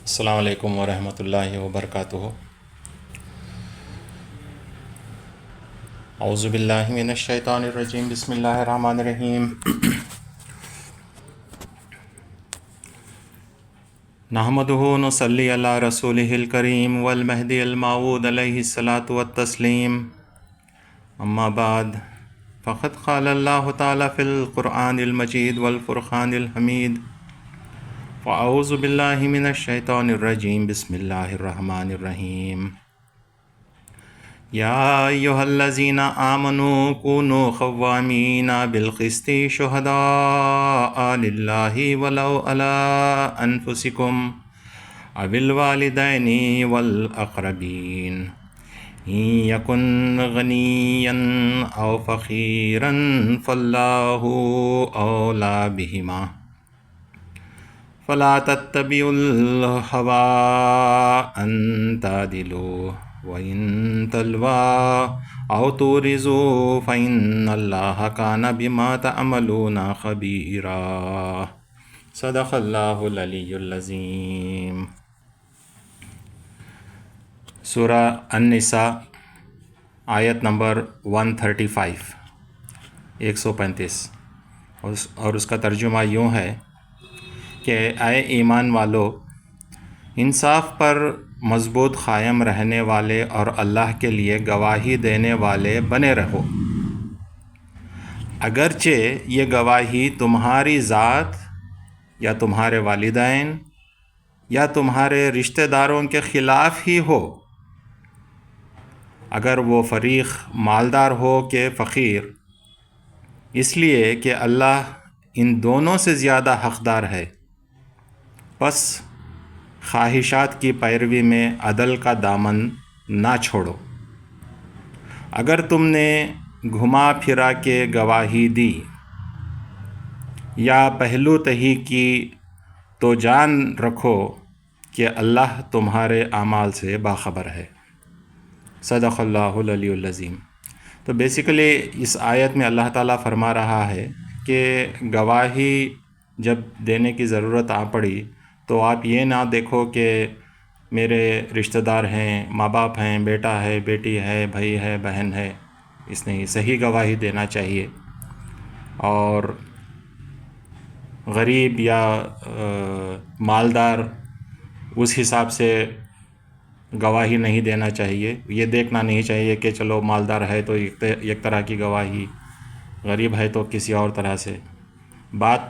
السلام علیکم ورحمۃ اللہ وبرکاتہ۔ اعوذ باللہ من الشیطان الرجیم، بسم اللہ الرحمن الرحیم۔ نحمدہ نصلی علی رسولہ الکریم والمہدی الموعود علیہ الصلاۃ والتسلیم، اما بعد فقد قال اللہ تعالی فی القرآن المجید والفرقان الحمید، فاعوذ باللہ من الشیطان الرجیم، بسم اللہ الرحمن الرحیم۔ یا ایھا الذین آمنوا کونوا قوامین بالقسط شہداء للہ ولو علی انفسکم او الوالدین والاقربین ان یکن غنیا او فقیرا فاللہ اولی بہما فلا تتبعوا الہوی ان تعدلوا وَإِن تَلْوَوا أَوْ تُعْرِضُوا فَإِنَّ اللَّهَ كَانَ بِمَا تَعْمَلُونَ خَبِيرًا۔ صدق اللہ العلی العظیم۔ سورہ النساء آیت نمبر 135 135، اور اس کا ترجمہ یوں ہے کہ اے ایمان والو، انصاف پر مضبوط قائم رہنے والے اور اللہ کے لیے گواہی دینے والے بنے رہو، اگرچہ یہ گواہی تمہاری ذات یا تمہارے والدین یا تمہارے رشتہ داروں کے خلاف ہی ہو، اگر وہ فریق مالدار ہو کہ فقیر، اس لیے کہ اللہ ان دونوں سے زیادہ حقدار ہے۔ پس خواہشات کی پیروی میں عدل کا دامن نہ چھوڑو۔ اگر تم نے گھما پھرا کے گواہی دی یا پہلو تہی کی تو جان رکھو کہ اللہ تمہارے اعمال سے باخبر ہے۔ صدق اللہ العلی العظیم۔ تو بیسیکلی اس آیت میں اللہ تعالیٰ فرما رہا ہے کہ گواہی جب دینے کی ضرورت آ پڑی تو آپ یہ نہ دیکھو کہ میرے رشتہ دار ہیں، ماں باپ ہیں، بیٹا ہے، بیٹی ہے، بھائی ہے، بہن ہے، اس نے صحیح گواہی دینا چاہیے، اور غریب یا مالدار اس حساب سے گواہی نہیں دینا چاہیے۔ یہ دیکھنا نہیں چاہیے کہ چلو مالدار ہے تو ایک طرح کی گواہی، غریب ہے تو کسی اور طرح سے۔ بات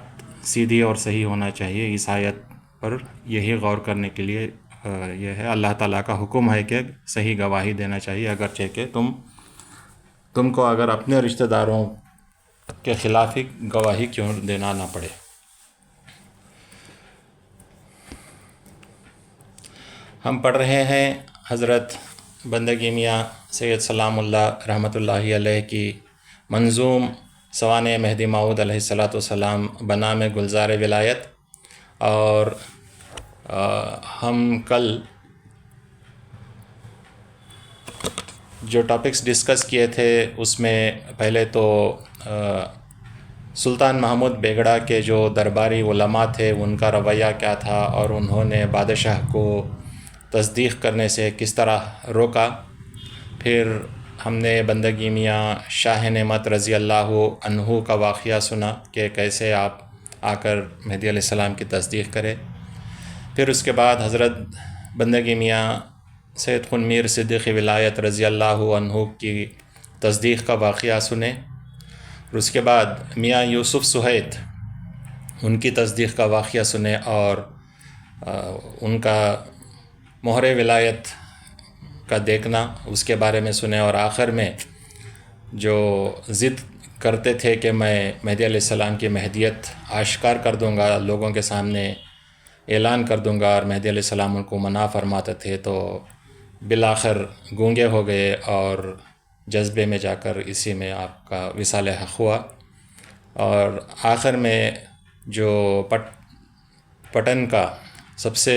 سیدھی اور صحیح ہونا چاہیے۔ اس آیت پر یہی غور کرنے کے لیے یہ ہے، اللہ تعالیٰ کا حکم ہے کہ صحیح گواہی دینا چاہیے، اگرچہ کہ تم کو اگر اپنے رشتہ داروں کے خلاف ہی گواہی کیوں دینا نہ پڑے۔ ہم پڑھ رہے ہیں حضرت بندگی میاں سید سلام اللہ رحمۃ اللہ علیہ کی منظوم سوانح مہدی موعود علیہ الصلاۃ والسلام بنام گلزار ولایت، اور ہم کل جو ٹاپکس ڈسکس کیے تھے اس میں پہلے تو سلطان محمود بیگڑا کے جو درباری علماء تھے ان کا رویہ کیا تھا، اور انہوں نے بادشاہ کو تصدیق کرنے سے کس طرح روکا۔ پھر ہم نے بندگی میاں شاہ نعمت رضی اللہ عنہ کا واقعہ سنا کہ کیسے آپ آ کر مہدی علیہ السلام کی تصدیق کرے۔ پھر اس کے بعد حضرت بندگی میاں سید خن میر صدیق ولایت رضی اللہ عنہ کی تصدیق کا واقعہ سنے، اور اس کے بعد میاں یوسف سہیت ان کی تصدیق کا واقعہ سنے، اور ان کا مہر ولایت کا دیکھنا اس کے بارے میں سنے، اور آخر میں جو ضد کرتے تھے کہ میں مہدی علیہ السلام کی مہدیت آشکار کر دوں گا، لوگوں کے سامنے اعلان کر دوں گا، اور مہدی علیہ السلام ان کو منع فرماتے تھے، تو بالآخر گونگے ہو گئے اور جذبے میں جا کر اسی میں آپ کا وصال حق ہوا۔ اور آخر میں جو پٹن کا سب سے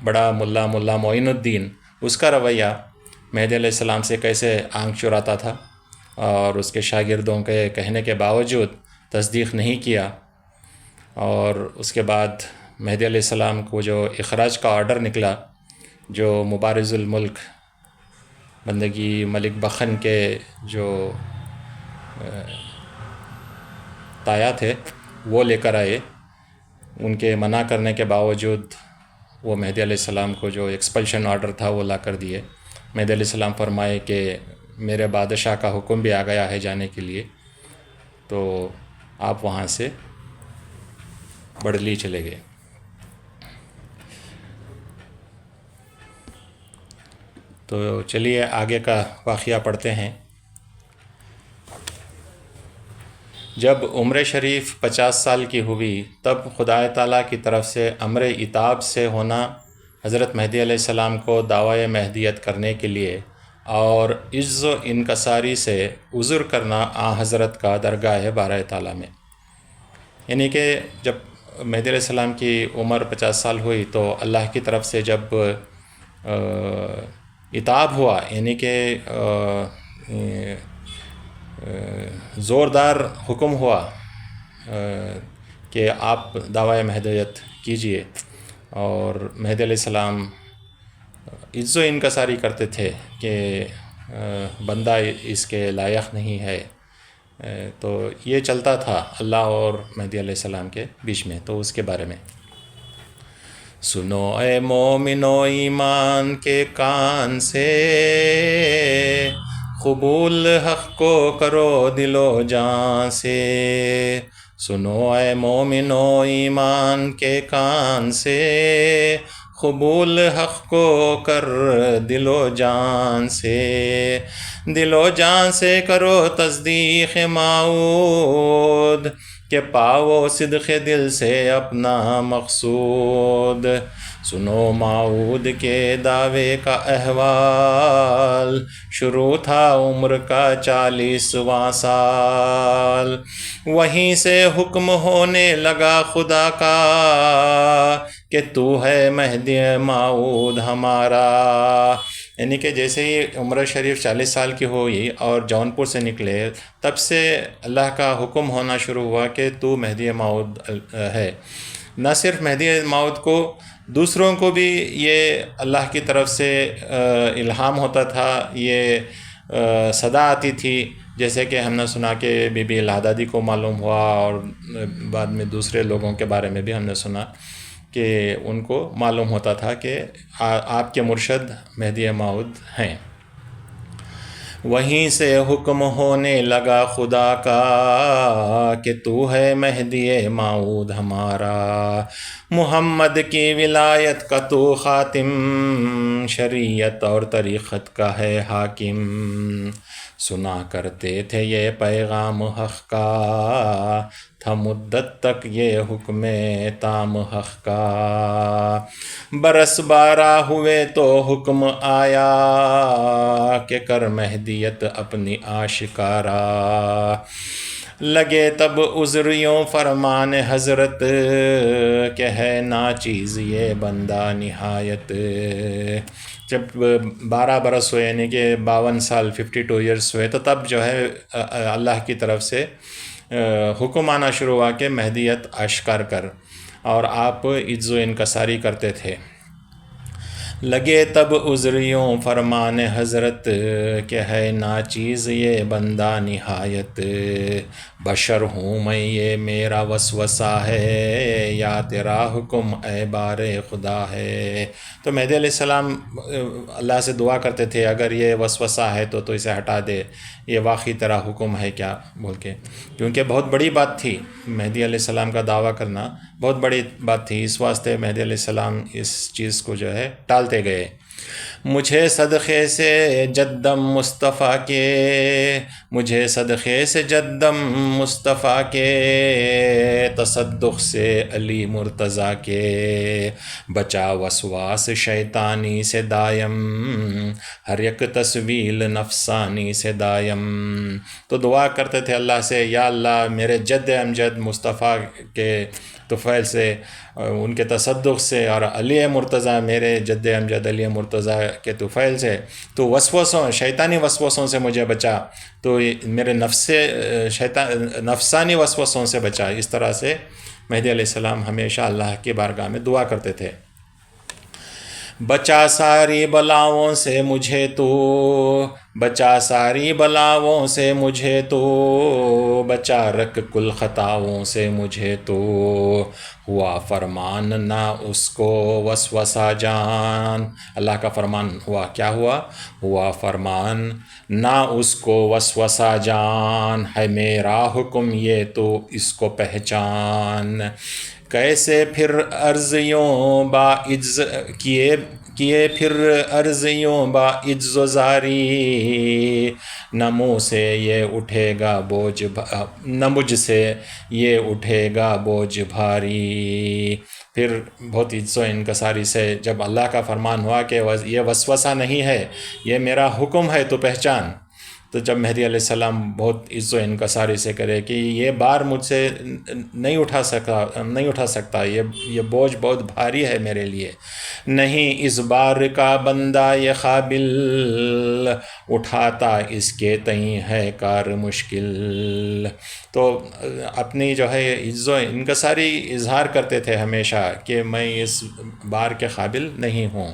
بڑا ملا معین الدین، اس کا رویہ مہدی علیہ السلام سے کیسے آنکھ چراتا تھا، اور اس کے شاگردوں کے کہنے کے باوجود تصدیق نہیں کیا، اور اس کے بعد مہدی علیہ السلام کو جو اخراج کا آرڈر نکلا، جو مبارز الملک بندگی ملک بخن کے جو تایا تھے وہ لے کر آئے، ان کے منع کرنے کے باوجود وہ مہدی علیہ السلام کو جو ایکسپلشن آرڈر تھا وہ لا کر دیے۔ مہدی علیہ السلام فرمائے کہ میرے بادشاہ کا حکم بھی آ گیا ہے جانے کے لیے، تو آپ وہاں سے بڑھلی چلے گئے۔ تو چلیے آگے کا واقعہ پڑھتے ہیں۔ جب عمر شریف 50 سال کی ہوئی تب خدا تعالیٰ کی طرف سے امر عتاب سے ہونا حضرت مہدی علیہ السلام کو دعوی مہدیت کرنے کے لیے اور عز و انکساری سے عذر کرنا آن حضرت کا درگاہ بارہ تعالیٰ میں، یعنی کہ جب مہدی علیہ السلام کی عمر 50 سال ہوئی تو اللہ کی طرف سے جب عتاب ہوا، یعنی کہ زوردار حکم ہوا کہ آپ دعوی مہدیت کیجئے، اور مہدی علیہ السلام عز و انکساری کرتے تھے کہ بندہ اس کے لائق نہیں ہے، تو یہ چلتا تھا اللہ اور مہدی علیہ السلام کے بیچ میں۔ تو اس کے بارے میں سنو اے مومنو ایمان کے کان سے، قبول حق کو کرو دل و جان سے۔ سنو اے مومنو ایمان کے کان سے، قبول حق کو کر دل و جان سے، دل و جان سے کرو تصدیق موعود، کہ پاؤ صدق دل سے اپنا مقصود۔ سنو موعود کے دعوے کا احوال، شروع تھا عمر کا 40واں سال، وہیں سے حکم ہونے لگا خدا کا کہ تو ہے مہدی موعود ہمارا۔ یعنی کہ جیسے ہی عمر شریف 40 سال کی ہوئی اور جونپور سے نکلے، تب سے اللہ کا حکم ہونا شروع ہوا کہ تو مہدی موعود ہے۔ نہ صرف مہدی موعود کو، دوسروں کو بھی یہ اللہ کی طرف سے الہام ہوتا تھا، یہ صدا آتی تھی، جیسے کہ ہم نے سنا کہ بی بی الحدادی کو معلوم ہوا، اور بعد میں دوسرے لوگوں کے بارے میں بھی ہم نے سنا کہ ان کو معلوم ہوتا تھا کہ آپ کے مرشد مہدی موعود ہیں۔ وہیں سے حکم ہونے لگا خدا کا کہ تو ہے مہدی موعود ہمارا، محمد کی ولایت کا تو خاتم، شریعت اور طریقت کا ہے حاکم۔ سنا کرتے تھے یہ پیغام حق کا، تھا مدت تک یہ حکم تام حق کا۔ برس 12 ہوئے تو حکم آیا کہ کر مہدیت اپنی آشکارا، لگے تب عذریوں فرمان حضرت، کہ ہے ناچیز یہ بندہ نہایت۔ جب 12 برس ہوئے، یعنی کہ 52 سال 52 ایئرس ہوئے، تو تب جو ہے اللہ کی طرف سے حکم آنا شروع ہوا کہ مہدیت اشکار کر، اور آپ عز و انکساری کرتے تھے۔ لگے تب عذریوں فرمان حضرت، کہ ہے ناچیز یہ بندہ نہایت۔ بشر ہوں میں یہ میرا وسوسہ ہے، یا تیرا حکم اے بار خدا ہے۔ تو مہدی علیہ السلام اللہ سے دعا کرتے تھے اگر یہ وسوسہ ہے تو اسے ہٹا دے، یہ واقعی تیرا حکم ہے کیا بول کے، کیونکہ بہت بڑی بات تھی مہدی علیہ السلام کا دعویٰ کرنا، بہت بڑی بات تھی، اس واسطے مہدی علیہ السلام اس چیز کو جو ہے ٹالتے گئے۔ مجھے صدقے سے جدم مصطفیٰ کے، مجھے صدقے سے جدم مصطفیٰ کے، تصدق سے علی مرتضیٰ کے، بچا وسواس شیطانی سے دائم، ہر یک تصویل نفسانی سے دائم۔ تو دعا کرتے تھے اللہ سے، یا اللہ میرے جد امجد مصطفیٰ کے طفیل سے، ان کے تصدق سے، اور علی مرتضیٰ میرے جد امجد علی مرتضیٰ کے طفیل سے، تو وسوسوں شیطانی وسوسوں سے مجھے بچا، تو میرے نفسانی وسوسوں سے بچا۔ اس طرح سے مہدی علیہ السلام ہمیشہ اللہ کی بارگاہ میں دعا کرتے تھے، بچا ساری بلاؤں سے مجھے تو، بچا ساری بلاؤں سے مجھے تو، بچا رکھ کل خطاؤں سے مجھے تو، ہوا فرمان نہ اس کو وسوسہ جان، اللہ کا فرمان ہوا، کیا ہوا؟ ہوا فرمان نہ اس کو وسوسہ جان، ہے میرا حکم یہ تو اس کو پہچان، کیسے پھر عرضیوں با عجز کیے پھر عرضیوں با عجز و زاری، نہ منہ سے یہ اٹھے گا بوجھ نہ مجھ سے یہ اٹھے گا بوجھ بھاری، پھر بہت عجز و انکساری سے جب اللہ کا فرمان ہوا کہ یہ وسوسہ نہیں ہے، یہ میرا حکم ہے تو پہچان، تو جب مہدی علیہ السلام بہت عز و انکساری سے کرے کہ یہ بار مجھ سے نہیں اٹھا سکتا، یہ بوجھ بہت بھاری ہے میرے لیے، نہیں اس بار کا بندہ یہ قابل، اٹھاتا اس کے تئیں ہے کار مشکل، تو اپنی جو ہے عز و انکساری اظہار کرتے تھے ہمیشہ کہ میں اس بار کے قابل نہیں ہوں۔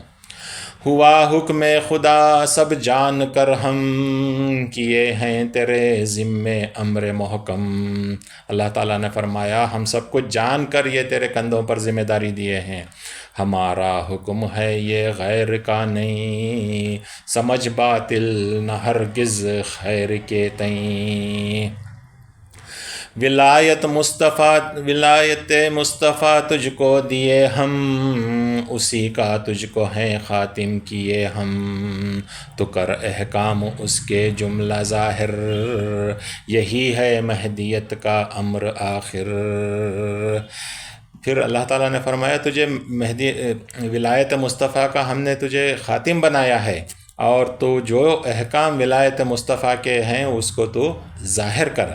ہوا حکم خدا سب جان کر ہم، کیے ہیں تیرے ذمے امر محکم، اللہ تعالیٰ نے فرمایا ہم سب کچھ جان کر یہ تیرے کندھوں پر ذمہ داری دیے ہیں، ہمارا حکم ہے یہ غیر کا نہیں، سمجھ باطل نہ ہرگز خیر کے تئیں، ولایت مصطفیٰ تجھ کو دیے ہم، اسی کا تجھ کو ہے خاتم کیے ہم، تو کر احکام اس کے جملہ ظاہر، یہی ہے مہدیت کا امر آخر، پھر اللہ تعالیٰ نے فرمایا تجھے ولایت مصطفیٰ کا ہم نے تجھے خاتم بنایا ہے، اور تو جو احکام ولایت مصطفیٰ کے ہیں اس کو تو ظاہر کر،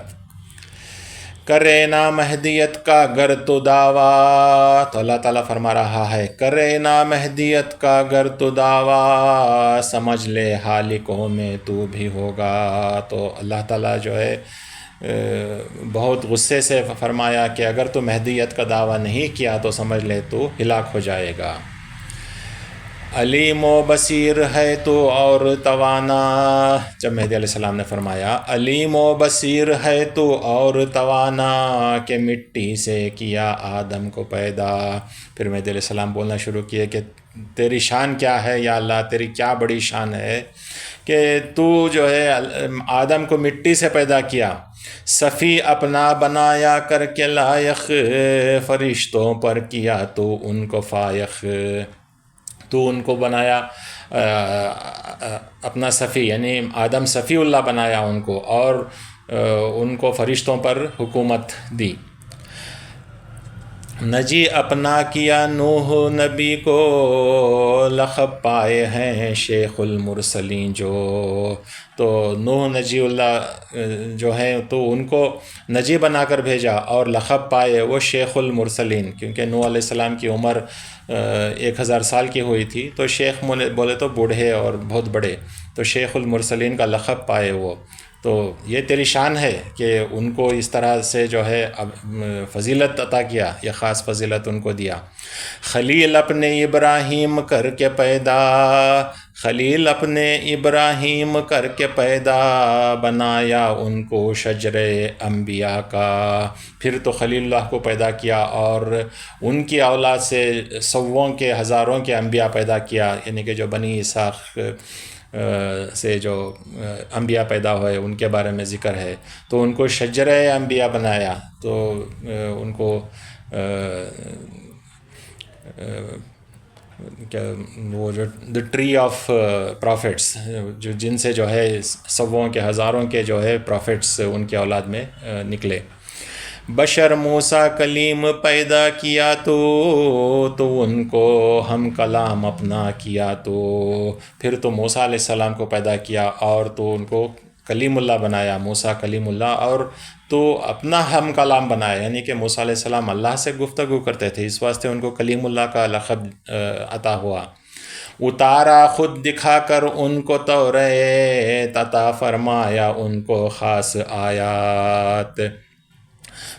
کرے نا مہدیت کا گر تو دعویٰ، تو اللہ تعالیٰ فرما رہا ہے کرے نا مہدیت کا گر تو دعویٰ، سمجھ لے حالقوں میں تو بھی ہوگا، تو اللہ تعالیٰ جو ہے بہت غصے سے فرمایا کہ اگر تو مہدیت کا دعویٰ نہیں کیا تو سمجھ لے تو ہلاک ہو جائے گا، علیم و بصیر ہے تو اور توانا، جب مہدی علیہ السلام نے فرمایا علیم و بصیر ہے تو اور توانا، کہ مٹی سے کیا آدم کو پیدا، پھر مہدی علیہ السلام بولنا شروع کیے کہ تیری شان کیا ہے یا اللہ، تیری کیا بڑی شان ہے کہ تو جو ہے آدم کو مٹی سے پیدا کیا، صفی اپنا بنایا کر کے لائق، فرشتوں پر کیا تو ان کو فائق، تو ان کو بنایا اپنا صفی، یعنی آدم صفی اللہ بنایا ان کو، اور ان کو فرشتوں پر حکومت دی، نجی اپنا کیا نوح نبی کو، لقب پائے ہیں شیخ المرسلین جو، تو نوح نجی اللہ جو ہیں تو ان کو نجی بنا کر بھیجا، اور لقب پائے وہ شیخ المرسلین، کیونکہ نوح علیہ السلام کی عمر 1000 سال کی ہوئی تھی، تو شیخ بولے تو بوڑھے اور بہت بڑے، تو شیخ المرسلین کا لقب پائے وہ، تو یہ تیری شان ہے کہ ان کو اس طرح سے جو ہے فضیلت عطا کیا، یہ خاص فضیلت ان کو دیا، خلیل اپنے ابراہیم کر کے پیدا، خلیل اپنے ابراہیم کر کے پیدا، بنایا ان کو شجر انبیاء کا، پھر تو خلیل اللہ کو پیدا کیا اور ان کی اولاد سے سووں کے ہزاروں کے انبیاء پیدا کیا، یعنی کہ جو بنی اسحاق سے جو انبیاء پیدا ہوئے ان کے بارے میں ذکر ہے، تو ان کو شجر انبیاء بنایا، تو ان کو وہ جو دی ٹری آف پروفٹس، جو جن سے جو ہے سووں کے ہزاروں کے جو ہے پروفٹس ان کے اولاد میں نکلے، بشر موسیٰ کلیم پیدا کیا تو ان کو ہم کلام اپنا کیا، تو پھر تو موسیٰ علیہ السلام کو پیدا کیا اور تو ان کو کلیم اللہ بنایا، موسیٰ کلیم اللہ، اور تو اپنا ہم کلام بنایا، یعنی کہ موسیٰ علیہ السلام اللہ سے گفتگو کرتے تھے، اس واسطے ان کو کلیم اللہ کا لقب عطا ہوا، اتارا خود دکھا کر ان کو توریت، عطا فرمایا ان کو خاص آیات،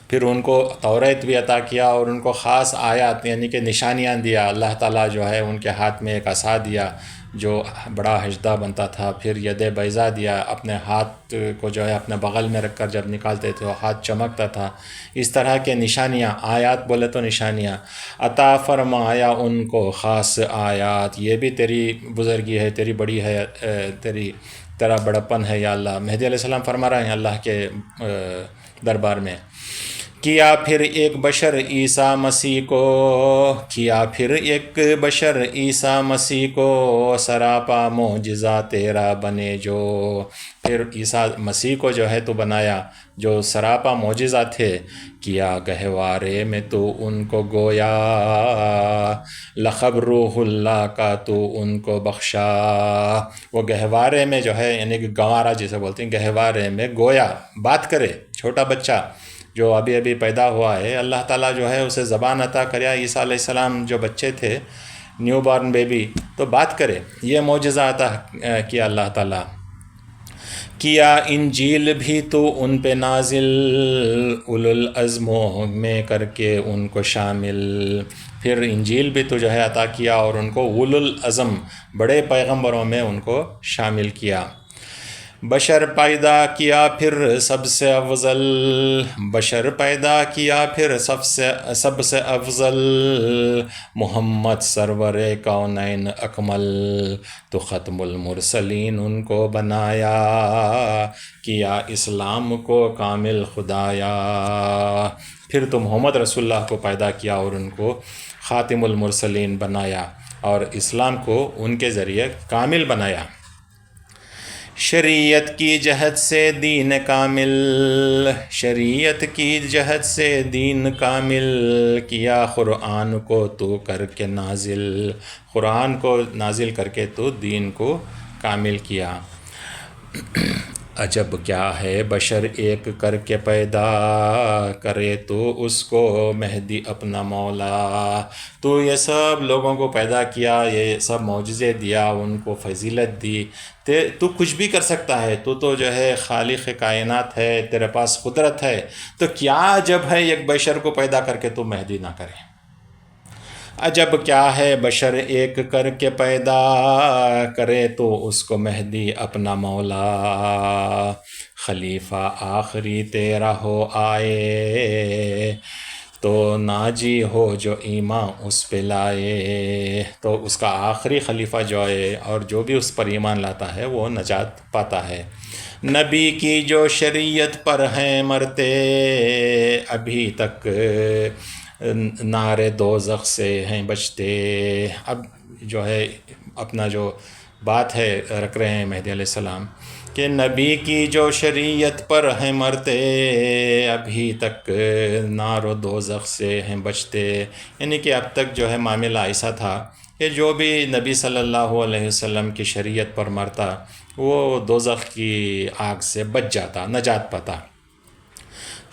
پھر ان کو توریت بھی عطا کیا اور ان کو خاص آیات یعنی کہ نشانیاں دیا. اللہ تعالیٰ جو ہے ان کے ہاتھ میں ایک عصا دیا جو بڑا حجدہ بنتا تھا. پھر ید بیضا دیا، اپنے ہاتھ کو جو ہے اپنے بغل میں رکھ کر جب نکالتے تھے وہ ہاتھ چمکتا تھا. اس طرح کے نشانیاں، آیات بولے تو نشانیاں عطا فرمایا ان کو خاص آیات. یہ بھی تیری بزرگی ہے، تیری بڑی ہے، تیرا بڑپن ہے یا اللہ. مہدی علیہ السلام فرما رہے ہیں اللہ کے دربار میں. کیا پھر ایک بشر عیسیٰ مسیح کو، کیا پھر ایک بشر عیسیٰ مسیح کو، سراپا معجزہ تیرا بنے جو. پھر عیسیٰ مسیح کو جو ہے تو بنایا جو سراپا معجزہ تھے. کیا گہوارے میں تو ان کو گویا، لقب روح اللہ کا تو ان کو بخشا. وہ گہوارے میں جو ہے یعنی کہ گوارا جسے بولتے ہیں، گہوارے میں گویا بات کرے. چھوٹا بچہ جو ابھی ابھی پیدا ہوا ہے، اللہ تعالیٰ جو ہے اسے زبان عطا کریا. عیسیٰ علیہ السلام جو بچے تھے، نیو بارن بیبی، تو بات کرے. یہ معجزہ عطا کیا اللہ تعالیٰ. کیا انجیل بھی تو ان پہ نازل، اولوالعزموں میں کر کے ان کو شامل. پھر انجیل بھی تو جو ہے عطا کیا اور ان کو اولوالعزم بڑے پیغمبروں میں ان کو شامل کیا. بشر پیدا کیا پھر سب سے افضل، بشر پیدا کیا پھر سب سے افضل، محمد سرور کونین اکمل. تو ختم المرسلین ان کو بنایا، کیا اسلام کو کامل خدایا. پھر تو محمد رسول اللہ کو پیدا کیا اور ان کو خاتم المرسلین بنایا اور اسلام کو ان کے ذریعے کامل بنایا. شریعت کی جہت سے دین کامل، شریعت کی جہت سے دین کامل، کیا قرآن کو تو کر کے نازل، قرآن کو نازل کر کے تو دین کو کامل کیا. عجب کیا ہے بشر ایک کر کے پیدا، کرے تو اس کو مہدی اپنا مولا. تو یہ سب لوگوں کو پیدا کیا، یہ سب معجزے دیا، ان کو فضیلت دی. تو کچھ بھی کر سکتا ہے، تو جو ہے خالق کائنات ہے، تیرے پاس قدرت ہے. تو کیا عجب ہے ایک بشر کو پیدا کر کے تو مہدی نہ کرے. عجب کیا ہے بشر ایک کر کے پیدا، کرے تو اس کو مہدی اپنا مولا. خلیفہ آخری تیرا ہو آئے، تو ناجی ہو جو ایمان اس پہ لائے. تو اس کا آخری خلیفہ جو ہے اور جو بھی اس پر ایمان لاتا ہے وہ نجات پاتا ہے. نبی کی جو شریعت پر ہیں مرتے، ابھی تک نار دوزخ سے ہیں بچتے. اب جو ہے اپنا جو بات ہے رکھ رہے ہیں مہدی علیہ السلام کہ نبی کی جو شریعت پر ہیں مرتے، ابھی تک نار و دوزخ سے ہیں بچتے. یعنی کہ اب تک جو ہے معاملہ ایسا تھا کہ جو بھی نبی صلی اللہ علیہ وسلم کی شریعت پر مرتا وہ دوزخ کی آگ سے بچ جاتا، نجات پاتا.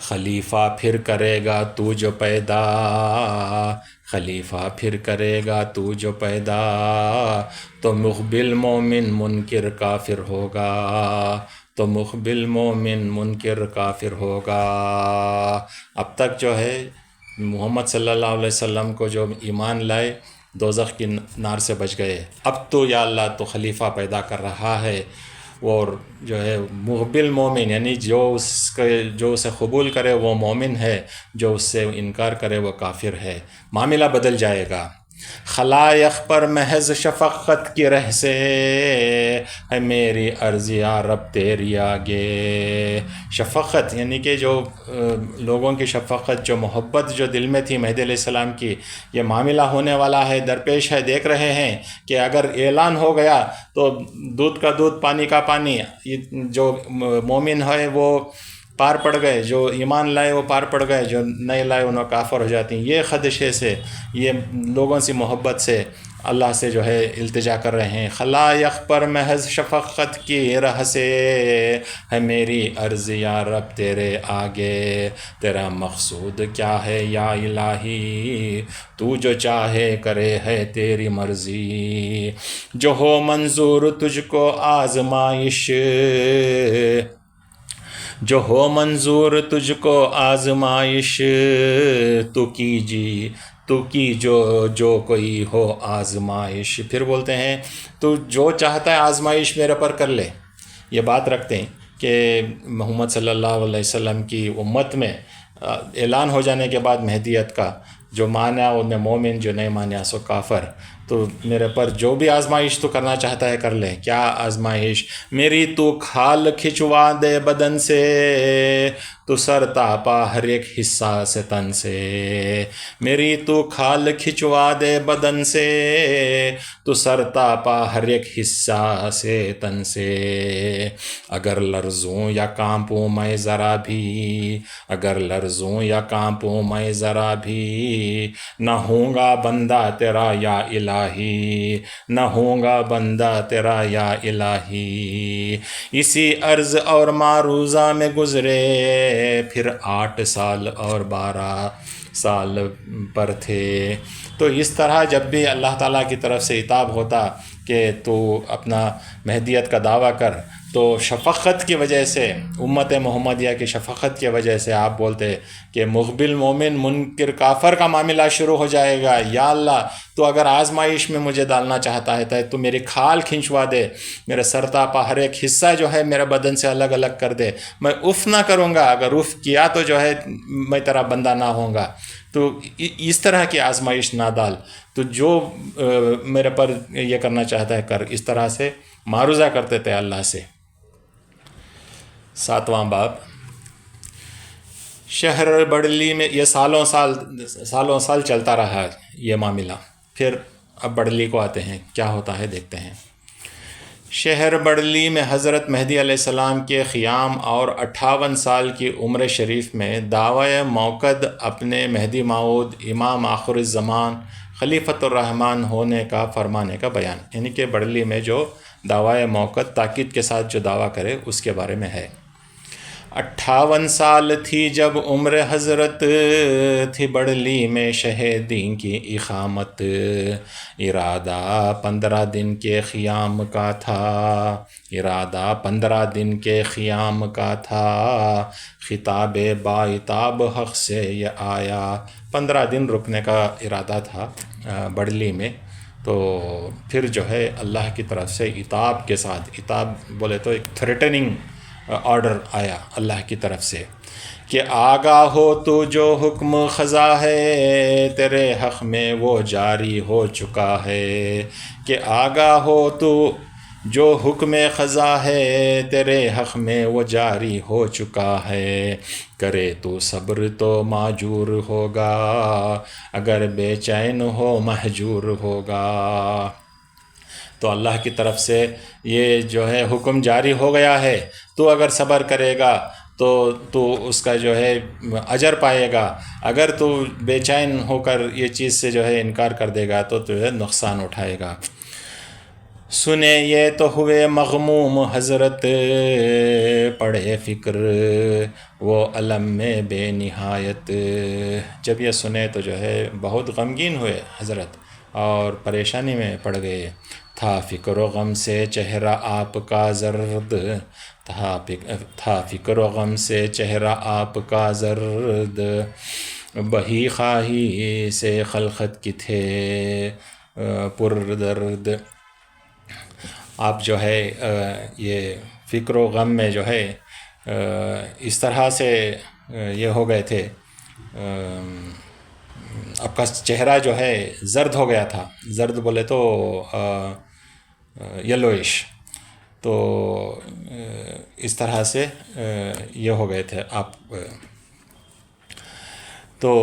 خلیفہ پھر کرے گا تو جو پیدا، خلیفہ پھر کرے گا تو جو پیدا، تو مقبل مومن منکر کافر ہوگا، تو مقبل مومن منکر کافر ہوگا. اب تک جو ہے محمد صلی اللہ علیہ وسلم کو جو ایمان لائے دوزخ کی نار سے بچ گئے. اب تو یا اللہ تو خلیفہ پیدا کر رہا ہے، اور جو ہے مقبل مومن یعنی جو اسے قبول کرے وہ مومن ہے، جو اس سے انکار کرے وہ کافر ہے. معاملہ بدل جائے گا. خلائق پر محض شفقت کی رہ سے، ہے میری عرض یا رب تیری آگے. شفقت یعنی کہ جو لوگوں کی شفقت، جو محبت جو دل میں تھی مہدی علیہ السلام کی، یہ معاملہ ہونے والا ہے، درپیش ہے. دیکھ رہے ہیں کہ اگر اعلان ہو گیا تو دودھ کا دودھ پانی کا پانی. جو مومن ہے وہ پار پڑ گئے، جو ایمان لائے وہ پار پڑ گئے، جو نہیں لائے انہوں کافر ہو جاتی ہیں. یہ خدشے سے، یہ لوگوں سے محبت سے اللہ سے جو ہے التجا کر رہے ہیں. خلائق پر محض شفقت کی راہ سے، ہے میری عرض یا رب تیرے آگے. تیرا مقصود کیا ہے یا الہی، تو جو چاہے کرے ہے تیری مرضی. جو ہو منظور تجھ کو آزمائش، جو ہو منظور تجھ کو آزمائش تو کیجی، تو کی جو کوئی ہو آزمائش. پھر بولتے ہیں تو جو چاہتا ہے آزمائش میرے پر کر لے. یہ بات رکھتے ہیں کہ محمد صلی اللہ علیہ وسلم کی امت میں اعلان ہو جانے کے بعد مہدیت کا، جو مانا انہیں مومن، جو نہیں مانا سو کافر. تو میرے پر جو بھی آزمائش تو کرنا چاہتا ہے کر لے. کیا آزمائش؟ میری تو کھال کھچوا دے بدن سے، تو سر تاپا ہر ایک حصہ سے تن سے. میری تو کھال کھچوا دے بدن سے، تو سر تاپا ہر ایک حصہ سے تن سے. اگر لرزوں یا کانپوں میں ذرا بھی، اگر لرزوں یا کانپوں میں ذرا بھی، نہ ہوں گا بندہ تیرا یا الہی، نہ ہوں گا بندہ تیرا یا الہی. اسی عرض اور معروضہ میں گزرے پھر 8 سال اور 12 سال پر تھے. تو اس طرح جب بھی اللہ تعالیٰ کی طرف سے عتاب ہوتا کہ تو اپنا مہدیت کا دعویٰ کر، تو شفقت کی وجہ سے، امت محمدیہ کی شفقت کی وجہ سے آپ بولتے کہ مقبل مومن منکر کافر کا معاملہ شروع ہو جائے گا. یا اللہ تو اگر آزمائش میں مجھے ڈالنا چاہتا ہے تو میری کھال کھنچوا دے، میرے سر تاپا ہر ایک حصہ جو ہے میرے بدن سے الگ الگ کر دے. میں اف نہ کروں گا، اگر اف کیا تو جو ہے میں تیرا بندہ نہ ہوں گا. تو اس طرح کی آزمائش نہ ڈال. تو جو میرے پر یہ کرنا چاہتا ہے کر. اس طرح سے معروضہ کرتے تھے اللہ سے. 7واں باب. شہر بڑلی میں یہ سالوں سال چلتا رہا یہ معاملہ. پھر اب بڑلی کو آتے ہیں، کیا ہوتا ہے دیکھتے ہیں. شہر بڑلی میں حضرت مہدی علیہ السلام کے قیام اور 58 سال کی عمر شریف میں دعوی موقد اپنے مہدی موعود امام آخر الزمان خلیفۃ الرحمن ہونے کا فرمانے کا بیان. یعنی کہ بڑلی میں جو دعوی موقد تاکید کے ساتھ جو دعویٰ کرے اس کے بارے میں ہے. 58 سال تھی جب عمر حضرت، تھی بڑلی میں شہیدین کی اقامت. ارادہ 15 دن کے قیام کا تھا، ارادہ 15 دن کے قیام کا تھا. خطاب باعتاب حق سے یہ آیا. 15 دن رکنے کا ارادہ تھا بڑلی میں. تو پھر جو ہے اللہ کی طرف سے عتاب کے ساتھ، عتاب بولے تو ایک تھریٹننگ آرڈر آیا اللہ کی طرف سے کہ آگاہ ہو تو جو حکم خزا ہے تیرے حق میں وہ جاری ہو چکا ہے. کہ آگاہ ہو تو جو حکم خزا ہے تیرے حق میں وہ جاری ہو چکا ہے. کرے تو صبر تو معجور ہوگا، اگر بے چین ہو مہجور ہوگا. تو اللہ کی طرف سے یہ جو ہے حکم جاری ہو گیا ہے. تو اگر صبر کرے گا تو اس کا جو ہے اجر پائے گا. اگر تو بے چین ہو کر یہ چیز سے جو ہے انکار کر دے گا تو ہے نقصان اٹھائے گا. سنے یہ تو ہوئے مغموم حضرت، پڑھے فکر وہ علم میں بے نہایت. جب یہ سنے تو جو ہے بہت غمگین ہوئے حضرت اور پریشانی میں پڑ گئے. تھا فکر و غم سے چہرہ آپ کا زرد، تھا فکر و غم سے چہرہ آپ کا زرد. بہی خواہی سے خلقت کی تھے پر درد. آپ جو ہے یہ فکر و غم میں جو ہے اس طرح سے یہ ہو گئے تھے، آپ کا چہرہ جو ہے زرد ہو گیا تھا. زرد بولے تو یلوئش. تو اس طرح سے یہ ہو گئے تھے آپ. تو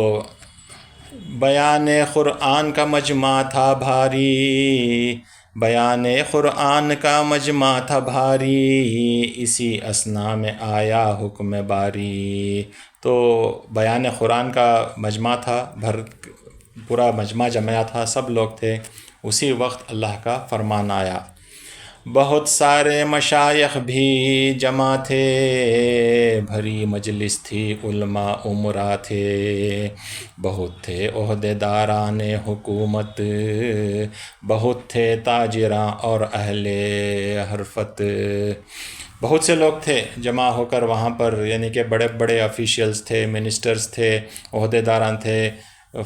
بیان قرآن کا مجمع تھا بھاری، بیان قرآن کا مجمع تھا بھاری. اسی اثنا میں آیا حکم باری. تو بیان قرآن کا مجمع تھا، پورا مجمع جمع تھا، سب لوگ تھے. اسی وقت اللہ کا فرمان آیا. بہت سارے مشائخ بھی جمع تھے، بھری مجلس تھی علماء عمرا تھے. بہت تھے عہدے داران حکومت، بہت تھے تاجراں اور اہل حرفت. بہت سے لوگ تھے جمع ہو کر وہاں پر، یعنی کہ بڑے بڑے آفیشیلز تھے، منسٹرز تھے، عہدیداران تھے،